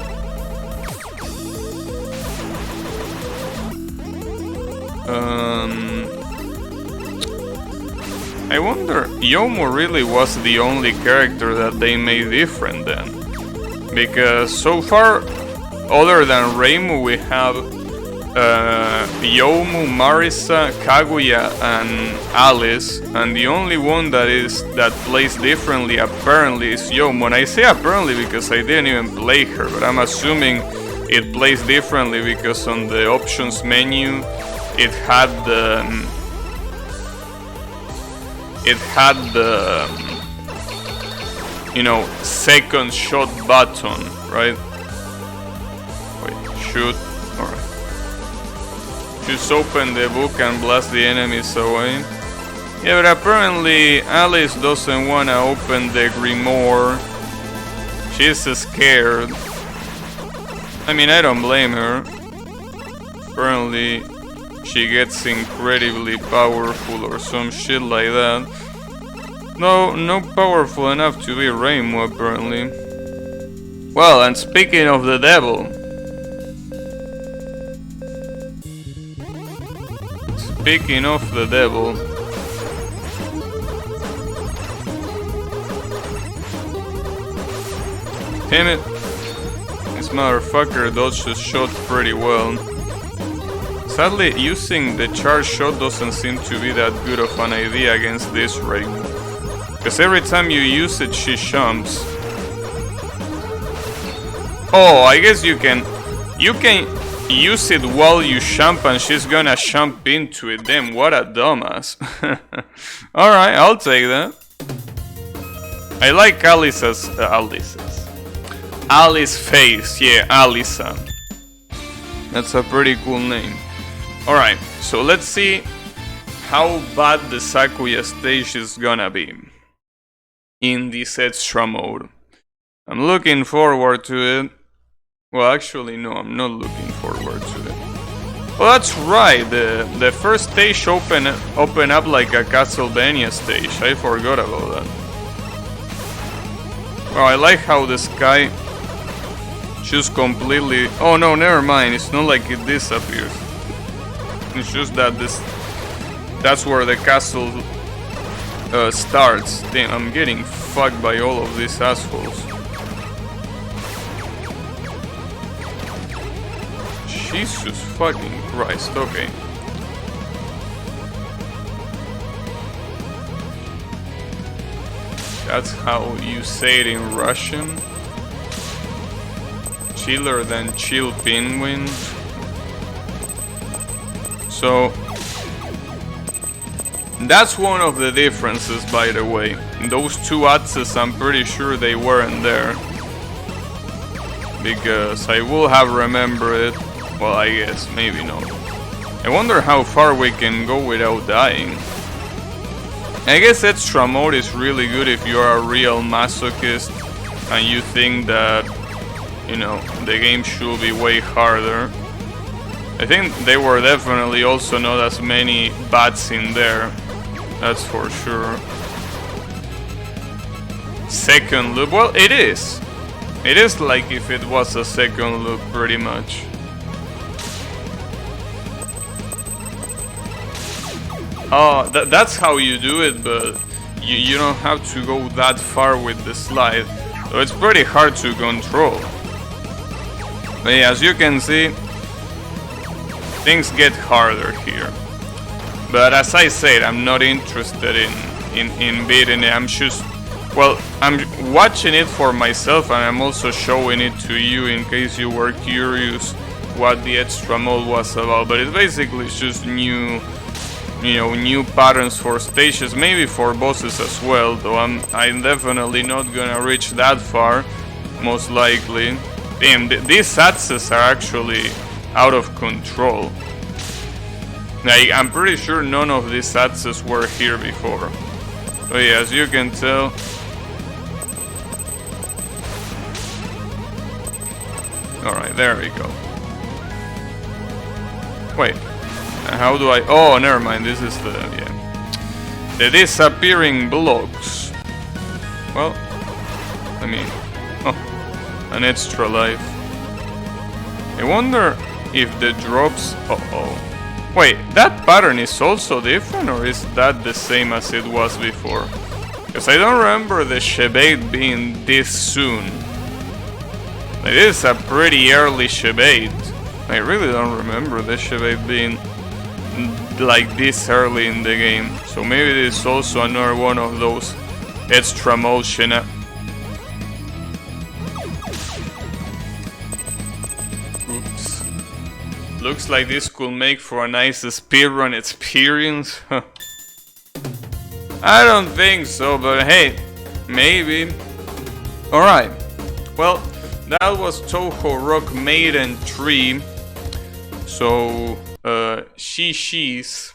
I wonder, Yomu really was the only character that they made different then. Because so far, other than Reimu, we have Yomu, Marisa, Kaguya, and Alice, and the only one that plays differently apparently is Yomu. And I say apparently because I didn't even play her, but I'm assuming it plays differently because on the options menu it had the you know, second shot button, right? Wait, shoot. Alright. Just open the book and blast the enemies away. Yeah, but apparently Alice doesn't wanna open the grimoire. She's scared. I mean, I don't blame her. Apparently she gets incredibly powerful or some shit like that. No powerful enough to be Reimu, apparently. Well, and speaking of the devil. Speaking of the devil. Damn it. This motherfucker dodged the shot pretty well. Sadly, using the charge shot doesn't seem to be that good of an idea against this Reimu. Because every time you use it, she jumps. Oh, I guess you can use it while you jump and she's gonna jump into it. Damn, what a dumbass. Alright, I'll take that. I like Alice's face, yeah, Alisa. That's a pretty cool name. Alright, so let's see how bad the Sakuya stage is gonna be in this extra mode. I'm looking forward to it. Well, actually, no, I'm not looking forward to it. Well, that's right, the first stage open up like a Castlevania stage. I forgot about that. Well, I like how the sky just completely... Oh no, never mind, it's not like it disappears. It's just that that's where the castle starts. Damn, I'm getting fucked by all of these assholes. Jesus fucking Christ, okay. That's how you say it in Russian. Chiller than chill penguin. So that's one of the differences, by the way. Those two axes, I'm pretty sure they weren't there. Because I will have remembered it. Well, I guess, maybe not. I wonder how far we can go without dying. I guess extra mode is really good if you are a real masochist and you think that, you know, the game should be way harder. I think there were definitely also not as many bats in there. That's for sure. Second loop, well, it is. It is like if it was a second loop, pretty much. Oh, that's how you do it, but you don't have to go that far with the slide. So it's pretty hard to control. But yeah, as you can see, things get harder here. But as I said, I'm not interested in beating it. I'm just, well, I'm watching it for myself, and I'm also showing it to you in case you were curious what the extra mode was about. But it's basically just new, new patterns for stages, maybe for bosses as well. Though I'm definitely not gonna reach that far, most likely. Damn, these axes are actually out of control. Like, I'm pretty sure none of these axes were here before. So yeah, as you can tell. Alright, there we go. Wait, how do I... Oh, never mind, this is the... yeah. The disappearing blocks. Well, I mean... oh, an extra life. I wonder if the drops... uh-oh. Wait, that pattern is also different, or is that the same as it was before? Because I don't remember the Shebate being this soon. It is a pretty early Shebate. I really don't remember the Shebate being like this early in the game. So maybe this is also another one of those extra motion. Oops. Looks like this could make for a nice speedrun experience. I don't think so, but hey, maybe. Alright, well, that was Touhou Rock Maiden 3. So, she's